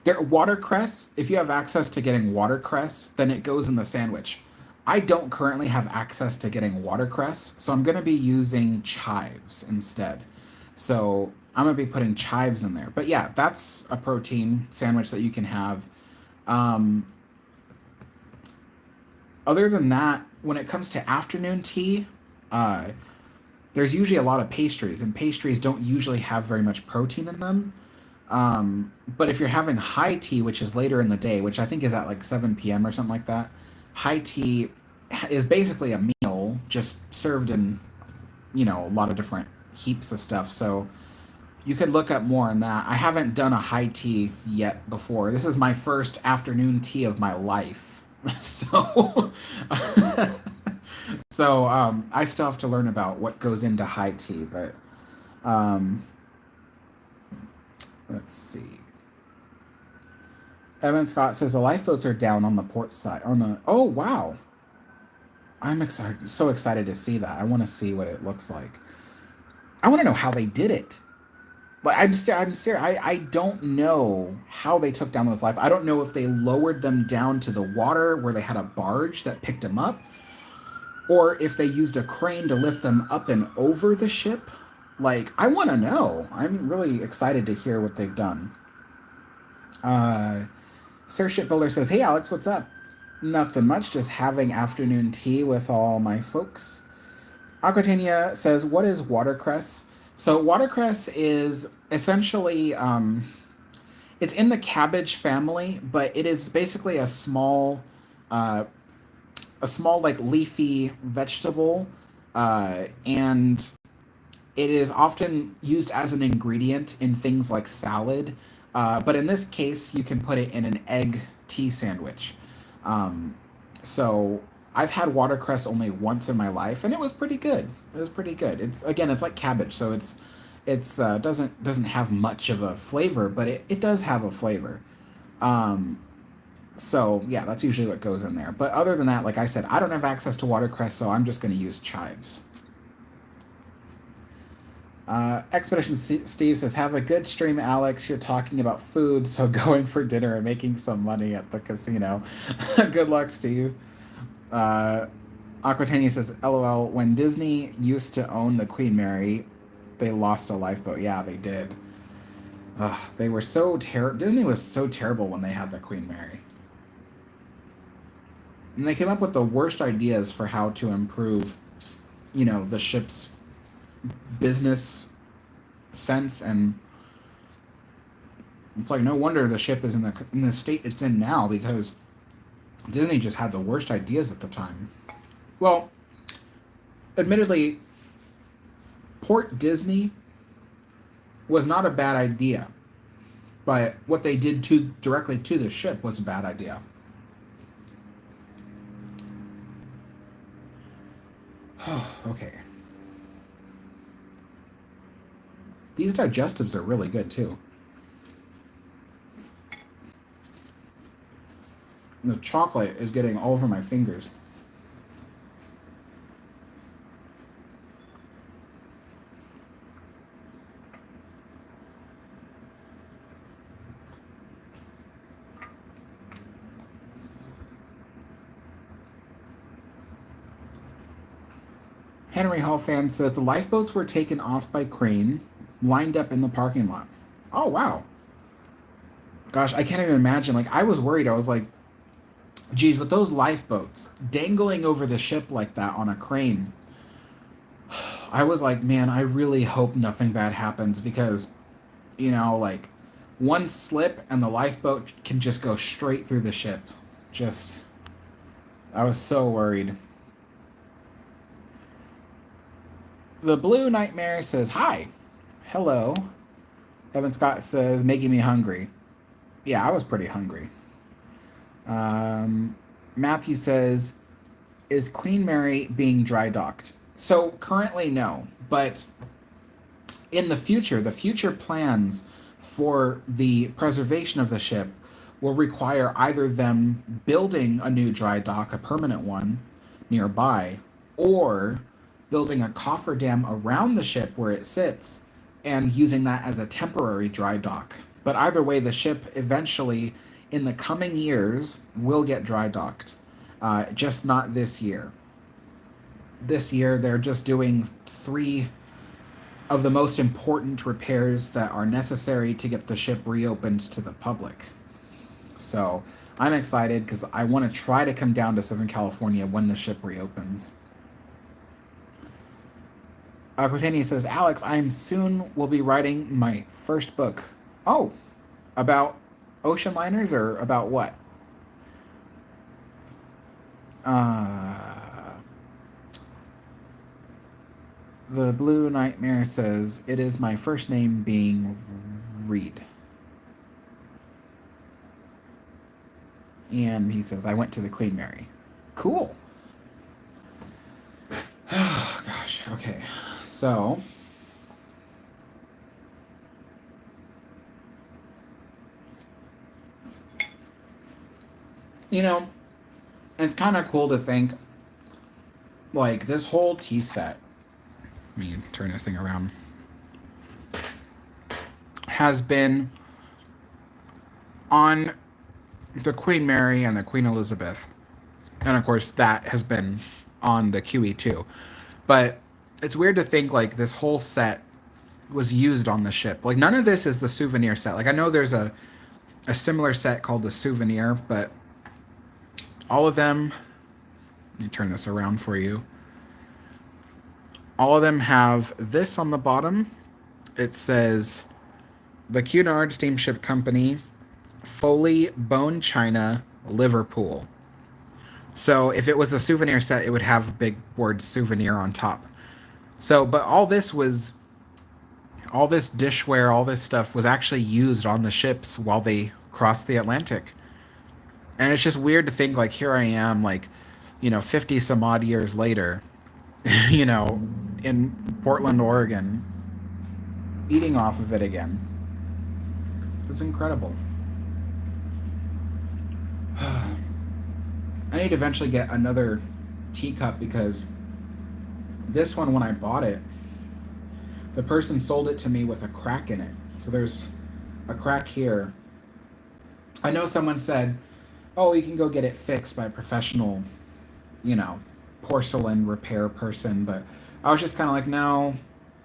Watercress. If you have access to getting watercress, then it goes in the sandwich. I don't currently have access to getting watercress, so I'm going to be using chives instead. So I'm going to be putting chives in there. But yeah, that's a protein sandwich that you can have. Other than that, when it comes to afternoon tea, there's usually a lot of pastries, and pastries don't usually have very much protein in them. But if you're having high tea, which is later in the day, which I think is at like 7 p.m. or something like that, high tea is basically a meal just served in, a lot of different heaps of stuff. So you could look up more on that. I haven't done a high tea yet before. This is my first afternoon tea of my life. So, I still have to learn about what goes into high tea, but um, let's see. Evan Scott says the lifeboats are down on the port side. On the oh wow, I'm excited, so excited to see that. I want to see what it looks like. I want to know how they did it. Like I'm serious. I don't know how they took down those life. I don't know if they lowered them down to the water where they had a barge that picked them up, or if they used a crane to lift them up and over the ship. Like, I want to know. I'm really excited to hear what they've done. Sir Shipbuilder says, "Hey Alex, what's up?" Nothing much, just having afternoon tea with all my folks. Aquatania says, "What is watercress?" So watercress is essentially it's in the cabbage family, but it is basically uh, a small like leafy vegetable, and it is often used as an ingredient in things like salad. But in this case, you can put it in an egg tea sandwich. Um, so I've had watercress only once in my life, and it was pretty good. It was pretty good. It's like cabbage, so it's doesn't have much of a flavor, but it does have a flavor. Um, so yeah, that's usually what goes in there. But other than that, like I said, I don't have access to watercress, so I'm just going to use chives. Expedition Steve says, "Have a good stream, Alex. You're talking about food, so going for dinner and making some money at the casino." Good luck, Steve. Uh, Aquatania says, "LOL. When Disney used to own the Queen Mary, they lost a lifeboat." Yeah, they did. They were so terrible. Disney was so terrible when they had the Queen Mary. And they came up with the worst ideas for how to improve, the ship's business sense, and it's like no wonder the ship is in the state it's in now, because Disney just had the worst ideas at the time. Well, admittedly, Port Disney was not a bad idea, but what they did directly to the ship was a bad idea. Okay. These digestives are really good too. The chocolate is getting all over my fingers. Henry Hall fan says the lifeboats were taken off by crane, lined up in the parking lot. Oh wow. Gosh, I can't even imagine. Like, I was worried. I was like, geez, with those lifeboats dangling over the ship like that on a crane, I was like, man, I really hope nothing bad happens, because, like, one slip and the lifeboat can just go straight through the ship. I was so worried. The Blue Nightmare says, "Hi." Hello. Evan Scott says, "Making me hungry." Yeah, I was pretty hungry. Matthew says, "Is Queen Mary being dry docked?" So currently, no. But in the future plans for the preservation of the ship will require either them building a new dry dock, a permanent one, nearby, or building a cofferdam around the ship where it sits and using that as a temporary dry dock. But either way, the ship eventually, in the coming years, will get dry docked. Just not this year. This year, they're just doing 3 of the most important repairs that are necessary to get the ship reopened to the public. So I'm excited because I want to try to come down to Southern California when the ship reopens. Aquatania says, "Alex, I soon will be writing my first book." Oh, about ocean liners, or about what? Uh, The Blue Nightmare says, it is my first name being Reed. And he says, I went to the Queen Mary. Cool. Oh, gosh. Okay. So, you know, it's kind of cool to think, like, this whole tea set, let me turn this thing around, has been on the Queen Mary and the Queen Elizabeth. And of course, that has been on the QE too. But it's weird to think like this whole set was used on the ship. Like none of this is the souvenir set. Like I know there's a similar set called the Souvenir, but all of them, let me turn this around for you. All of them have this on the bottom. It says the Cunard Steamship Company, Foley, Bone China, Liverpool. So if it was a souvenir set, it would have a big word souvenir on top. So, but all this dishware, all this stuff was actually used on the ships while they crossed the Atlantic. And it's just weird to think like here I am like, 50 some odd years later, in Portland, Oregon, eating off of it again. It's incredible. I need to eventually get another teacup because this one, when I bought it, the person sold it to me with a crack in it. So there's a crack here. I know someone said, oh, you can go get it fixed by a professional, porcelain repair person. But I was just kind of like, no,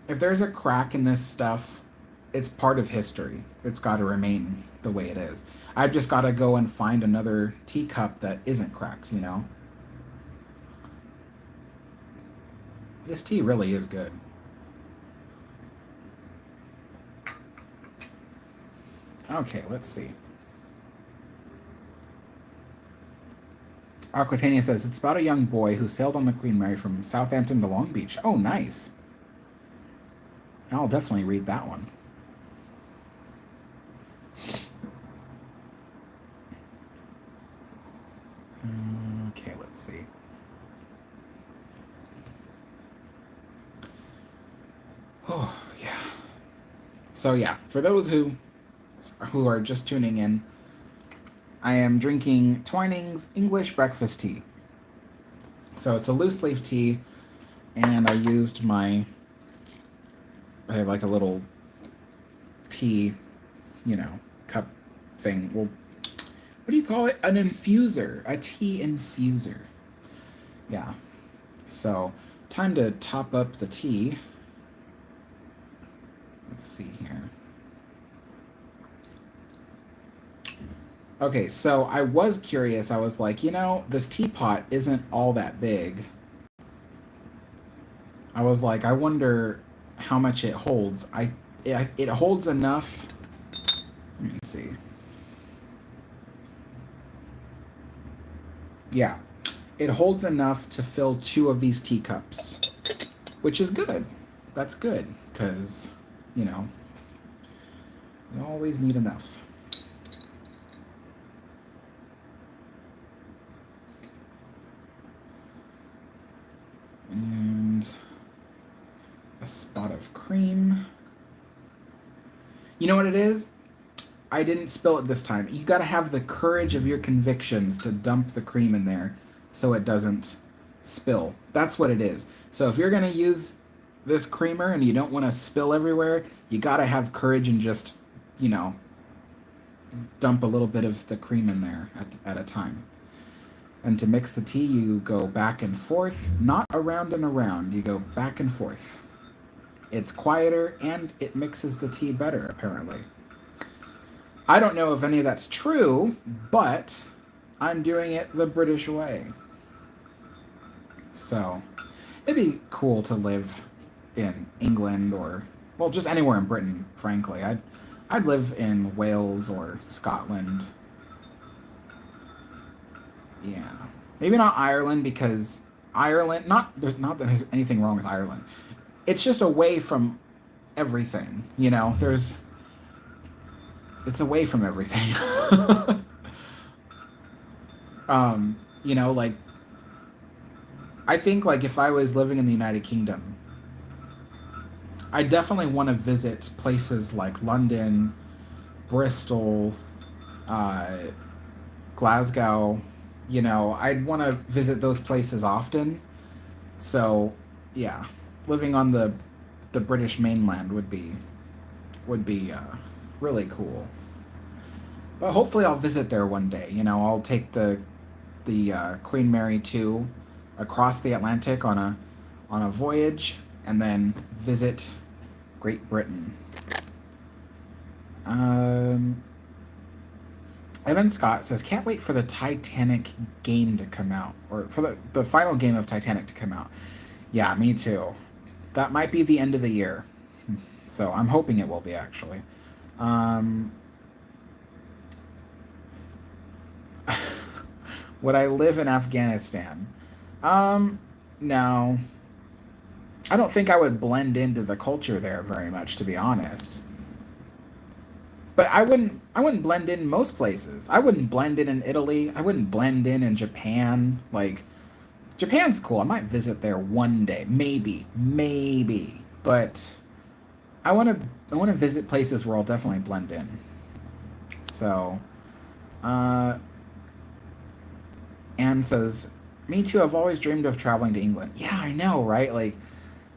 if there's a crack in this stuff, it's part of history. It's got to remain the way it is. I've just got to go and find another teacup that isn't cracked, This tea really is good. Okay, let's see. Aquitania says, it's about a young boy who sailed on the Queen Mary from Southampton to Long Beach. Oh, nice. I'll definitely read that one. Okay, let's see. Oh, yeah. So, yeah, for those who are just tuning in, I am drinking Twinings English Breakfast Tea. So it's a loose leaf tea, and I used I have like a little tea, cup thing. Well, what do you call it? An infuser. A tea infuser. Yeah. So, time to top up the tea. Let's see here. Okay, so I was curious. I was like, this teapot isn't all that big. I was like, I wonder how much it holds. It holds enough. Let me see. Yeah, it holds enough to fill 2 of these teacups, which is good. That's good, because, you always need enough. And a spot of cream. You know what it is? I didn't spill it this time. You gotta have the courage of your convictions to dump the cream in there so it doesn't spill. That's what it is. So if you're gonna use this creamer and you don't want to spill everywhere, you gotta have courage and just, dump a little bit of the cream in there at a time. And to mix the tea, you go back and forth, not around and around. You go back and forth. It's quieter and it mixes the tea better, apparently. I don't know if any of that's true, but I'm doing it the British way. So, it'd be cool to live in England or, well, just anywhere in Britain, frankly. I'd live in Wales or Scotland. Yeah. Maybe not Ireland, because Ireland, there's not that there's anything wrong with Ireland. it's just away from everything. It's away from everything. Like I think like if I was living in the United Kingdom, I definitely want to visit places like London, Bristol, uh, Glasgow. I'd want to visit those places often. So, yeah, living on the British mainland would be really cool. But hopefully, I'll visit there one day. I'll take the Queen Mary 2 across the Atlantic on a voyage, and then visit Great Britain. Um, Evan Scott says, can't wait for the Titanic game to come out, or for the final game of Titanic to come out. Yeah, me too. That might be the end of the year. So I'm hoping it will be, actually. Um, would I live in Afghanistan? No. I don't think I would blend into the culture there very much, to be honest. But I wouldn't blend in most places. I wouldn't blend in Italy. I wouldn't blend in Japan. Like Japan's cool. I might visit there one day, maybe. But I want to visit places where I'll definitely blend in. So, uh, Anne says, "Me too. I've always dreamed of traveling to England." Yeah, I know, right? Like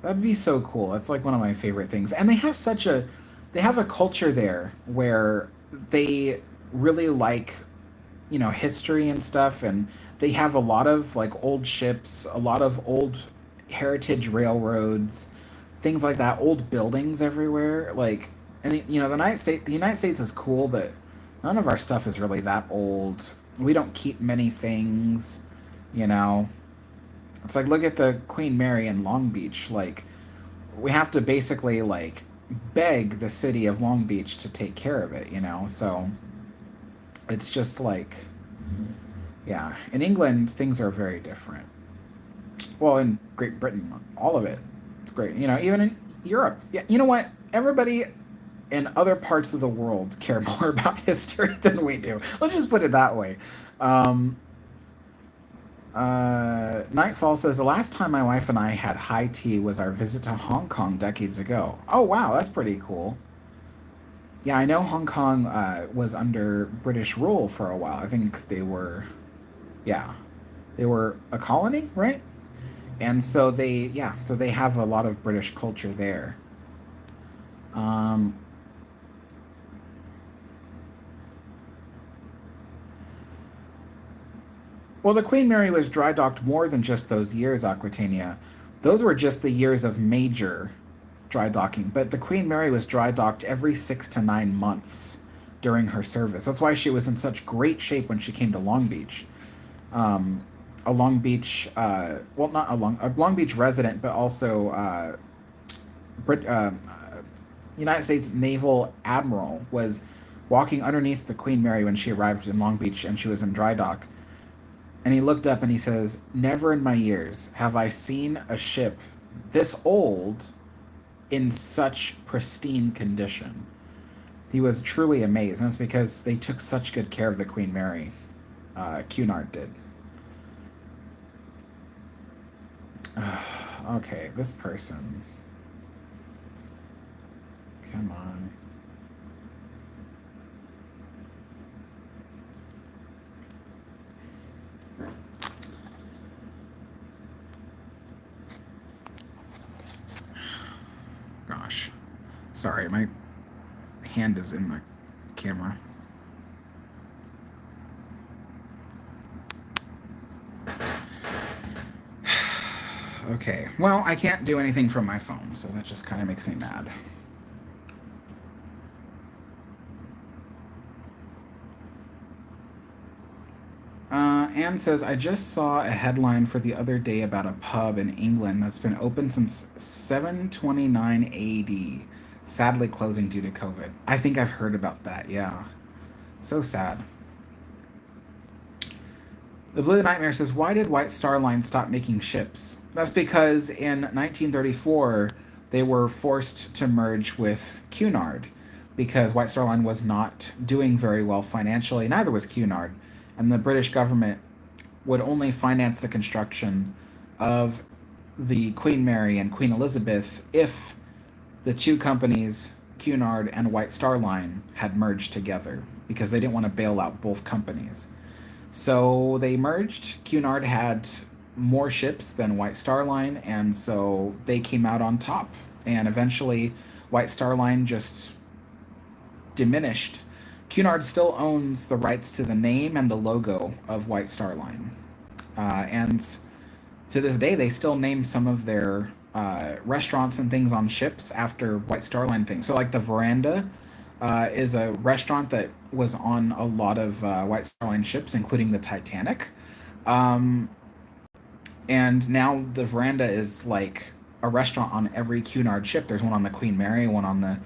that'd be so cool. That's like one of my favorite things. And they have a culture there where they really like history and stuff, and they have a lot of like old ships, a lot of old heritage railroads, things like that, old buildings everywhere. Like, and the United States is cool, but none of our stuff is really that old. We don't keep many things, you know. It's like look at the Queen Mary in Long Beach. Like we have to basically like beg the city of Long Beach to take care of it. So it's just like, yeah, in England things are very different. Well, in Great Britain, all of it, it's great. Even in Europe, yeah. You know what? Everybody in other parts of the world care more about history than we do. Let's just put it that way. Um, Nightfall says the last time my wife and I had high tea was our visit to Hong Kong decades ago. Oh wow, that's pretty cool. Yeah, I know Hong Kong was under British rule for a while. I think yeah, they were a colony, right? And so they have a lot of British culture there. Um, well, the Queen Mary was dry docked more than just those years, Aquitania. Those were just the years of major dry docking, but the Queen Mary was dry docked every 6 to 9 months during her service. That's why she was in such great shape when she came to Long Beach. Um, a Long Beach, well, not a Long Beach resident, but also Brit, United States Naval Admiral was walking underneath the Queen Mary when she arrived in Long Beach and she was in dry dock. And he looked up and he says, "Never in my years have I seen a ship this old in such pristine condition." He was truly amazed. And it's because they took such good care of the Queen Mary. Cunard did. Okay, this person. Come on. Gosh. Sorry, my hand is in the camera. Okay. Well, I can't do anything from my phone, so that just kind of makes me mad. Anne says, I just saw a headline for the other day about a pub in England that's been open since 729 AD, sadly closing due to COVID. I think I've heard about that, yeah. So sad. The Blue Nightmare says, why did White Star Line stop making ships? That's because in 1934, they were forced to merge with Cunard because White Star Line was not doing very well financially. Neither was Cunard, and the British government would only finance the construction of the Queen Mary and Queen Elizabeth if the two companies, Cunard and White Star Line, had merged together because they didn't want to bail out both companies. So they merged. Cunard had more ships than White Star Line, and so they came out on top. And eventually, White Star Line just diminished. Cunard still owns the rights to the name and the logo of White Star Line. And to this day, they still name some of their restaurants and things on ships after White Star Line things. So, like the Veranda is a restaurant that was on a lot of White Star Line ships, including the Titanic. Um, and now the Veranda is like a restaurant on every Cunard ship. There's one on the Queen Mary, one on the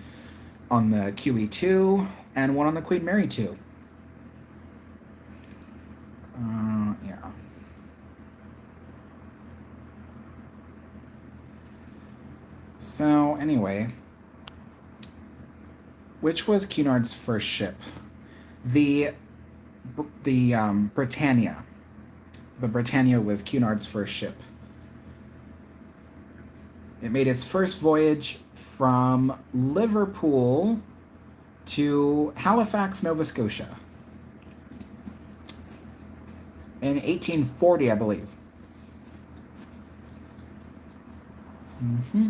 QE2, and one on the Queen Mary 2. Yeah. So anyway, which was Cunard's first ship? The Britannia. The Britannia was Cunard's first ship. It made its first voyage from Liverpool to Halifax, Nova Scotia in 1840, I believe. Mm-hmm.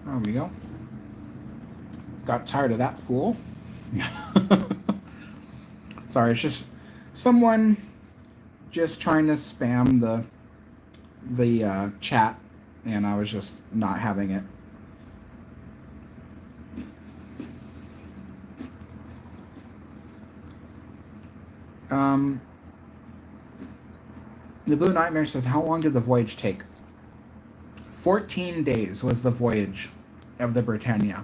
There we go. Got tired of that fool. Sorry, it's just someone just trying to spam the chat, and I was just not having it. The Blue Nightmare says, how long did the voyage take? 14 days was the voyage of the Britannia.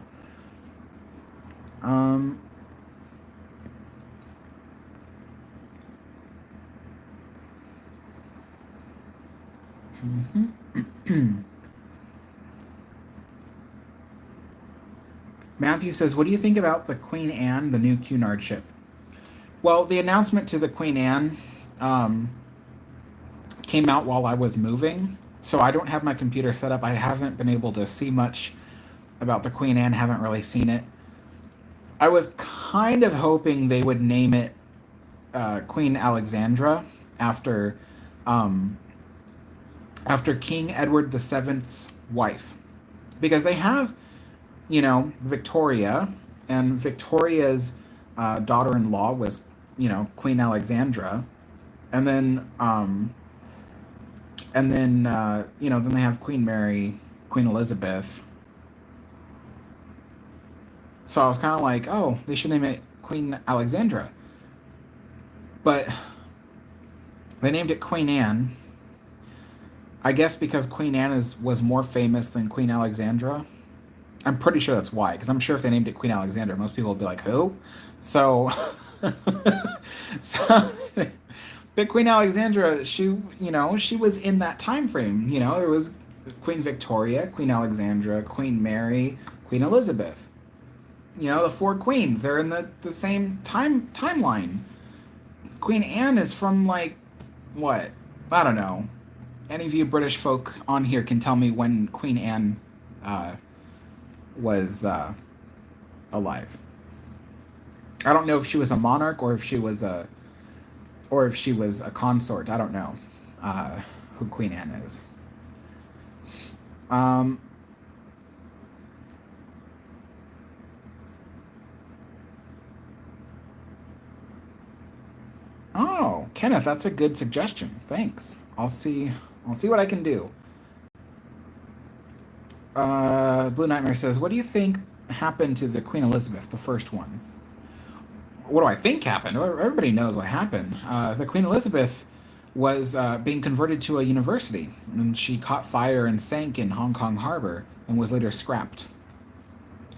Matthew says, what do you think about the Queen Anne, the new Cunard ship? Well, the announcement to the Queen Anne came out while I was moving, so I don't have my computer set up. I haven't been able to see much about the Queen Anne, haven't really seen it. I was kind of hoping they would name it Queen Alexandra after King Edward VII's wife, because they have, Victoria, and Victoria's daughter-in-law was, Queen Alexandra, and then then they have Queen Mary, Queen Elizabeth. So I was kind of like, oh, they should name it Queen Alexandra. But they named it Queen Anne. I guess because Queen Anne was more famous than Queen Alexandra. I'm pretty sure that's why, because I'm sure if they named it Queen Alexandra, most people would be like, who? So, but Queen Alexandra, she was in that time frame. There was Queen Victoria, Queen Alexandra, Queen Mary, Queen Elizabeth. The four queens, they're in the same timeline. Queen Anne is from, what? I don't know. Any of you British folk on here can tell me when Queen Anne was alive. I don't know if she was a monarch or if she was a consort. I don't know who Queen Anne is. Oh, Kenneth, that's a good suggestion. Thanks. I'll see what I can do. Blue Nightmare says, what do you think happened to the Queen Elizabeth, the first one? What do I think happened? Everybody knows what happened. The Queen Elizabeth was being converted to a university, and she caught fire and sank in Hong Kong harbor and was later scrapped.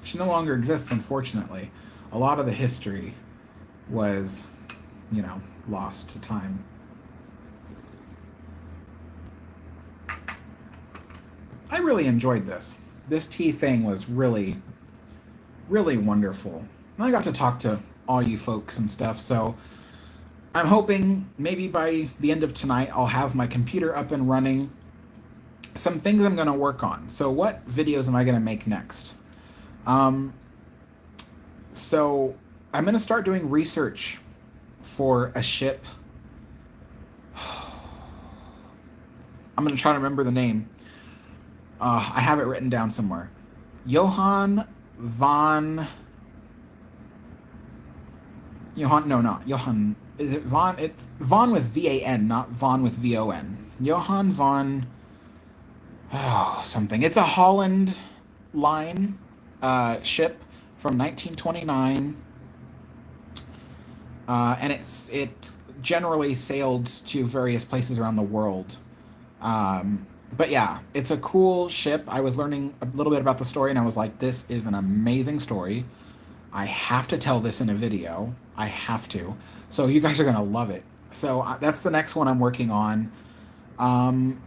She no longer exists, unfortunately. A lot of the history was, lost to time. I really enjoyed this. This tea thing was really, really wonderful. And I got to talk to all you folks and stuff, so I'm hoping maybe by the end of tonight I'll have my computer up and running. Some things I'm going to work on. So what videos am I going to make next? So I'm going to start doing research for a ship. I'm going to try to remember the name. I have it written down somewhere. Johann von... No, not Johann. Is it von? It's von with V-A-N, not von with V-O-N. Johann von... Oh, something. It's a Holland line ship from 1929. And it generally sailed to various places around the world. But yeah, it's a cool ship. I was learning a little bit about the story, and I was like, this is an amazing story. I have to tell this in a video. I have to. So you guys are going to love it. So that's the next one I'm working on. And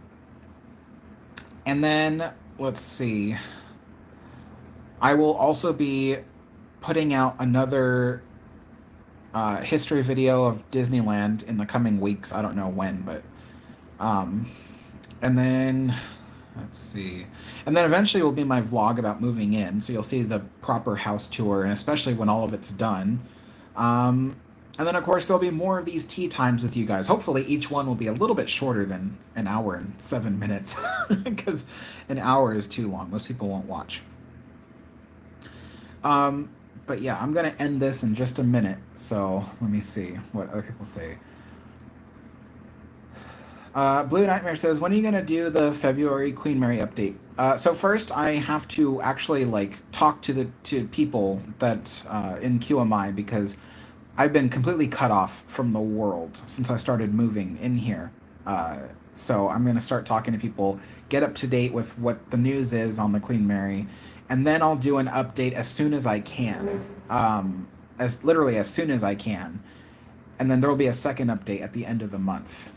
then, let's see. I will also be putting out another history video of Disneyland in the coming weeks. I don't know when, but... and then... Let's see. And then eventually will be my vlog about moving in, so you'll see the proper house tour, and especially when all of it's done. And then, of course, there'll be more of these tea times with you guys. Hopefully each one will be a little bit shorter than an hour and 7 minutes, because an hour is too long. Most people won't watch. But yeah, I'm going to end this in just a minute, so let me see what other people say. Blue Nightmare says, when are you going to do the February Queen Mary update? So first, I have to actually talk to people that in QMI, because I've been completely cut off from the world since I started moving in here. So I'm going to start talking to people, get up to date with what the news is on the Queen Mary, and then I'll do an update as soon as I can, literally as soon as I can, and then there will be a second update at the end of the month.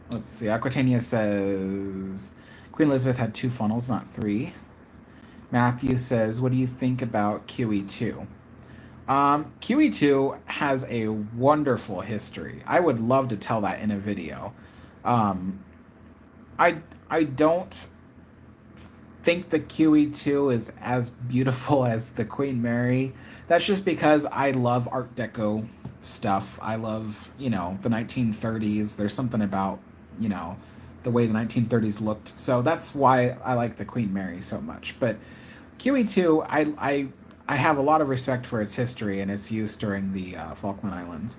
Let's see. Aquitania says Queen Elizabeth had 2 funnels, not 3. Matthew says, what do you think about QE2? QE2 has a wonderful history. I would love to tell that in a video. I don't think the QE2 is as beautiful as the Queen Mary. That's just because I love Art Deco stuff. I love, the 1930s. There's something about, the way the 1930s looked. So that's why I like the Queen Mary so much. But QE2, I have a lot of respect for its history and its use during the Falkland Islands.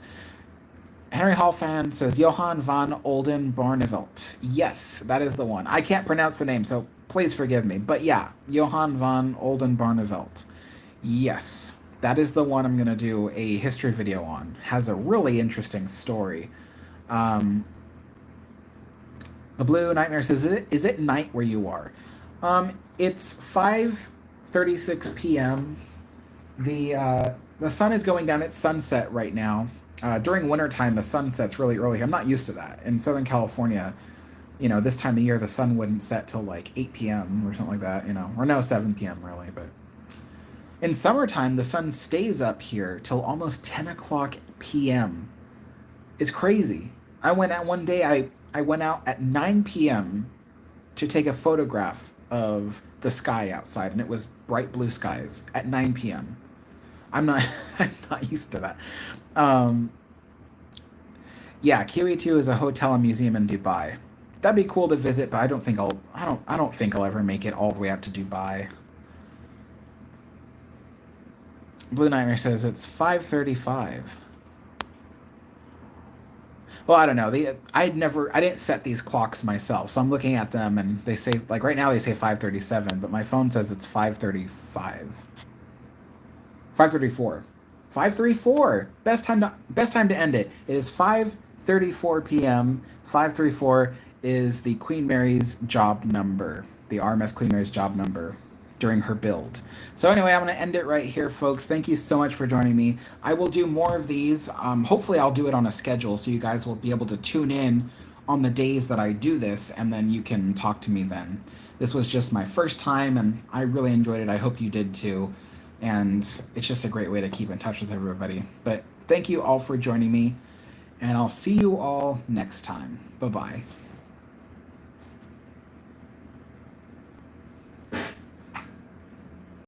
Henry Hall fan says, Johann von Oldenbarnevelt. Yes, that is the one. I can't pronounce the name, so please forgive me. But yeah, Johann von Oldenbarnevelt. Yes, that is the one I'm going to do a history video on. Has a really interesting story. The Blue Nightmare says, is it night where you are? It's 5:36 p.m. The sun is going down. It's sunset right now. During wintertime, the sun sets really early. I'm not used to that. In Southern California, this time of year, the sun wouldn't set till 8 p.m. or something like that, or no, 7 p.m. really. But in summertime, the sun stays up here till almost 10 o'clock p.m. It's crazy. I went out one day, I went out at 9 p.m. to take a photograph of the sky outside, and it was bright blue skies at 9 p.m. I'm not used to that. Yeah, QE2 is a hotel and museum in Dubai. That'd be cool to visit, but I don't think I'll ever make it all the way out to Dubai. Blue Nightmare says it's 5:35. Well, I don't know. I didn't set these clocks myself, so I'm looking at them and they say, like right now they say 5:37, but my phone says it's 5:35. 5:34. 5:34. Best time to end it. It is 5:34 p.m. 5:34 is the Queen Mary's job number. The RMS Queen Mary's job number during her build. So anyway, I'm going to end it right here, folks. Thank you so much for joining me. I will do more of these. Hopefully I'll do it on a schedule so you guys will be able to tune in on the days that I do this, and then you can talk to me then. This was just my first time, and I really enjoyed it. I hope you did too. And it's just a great way to keep in touch with everybody. But thank you all for joining me, and I'll see you all next time. Bye bye.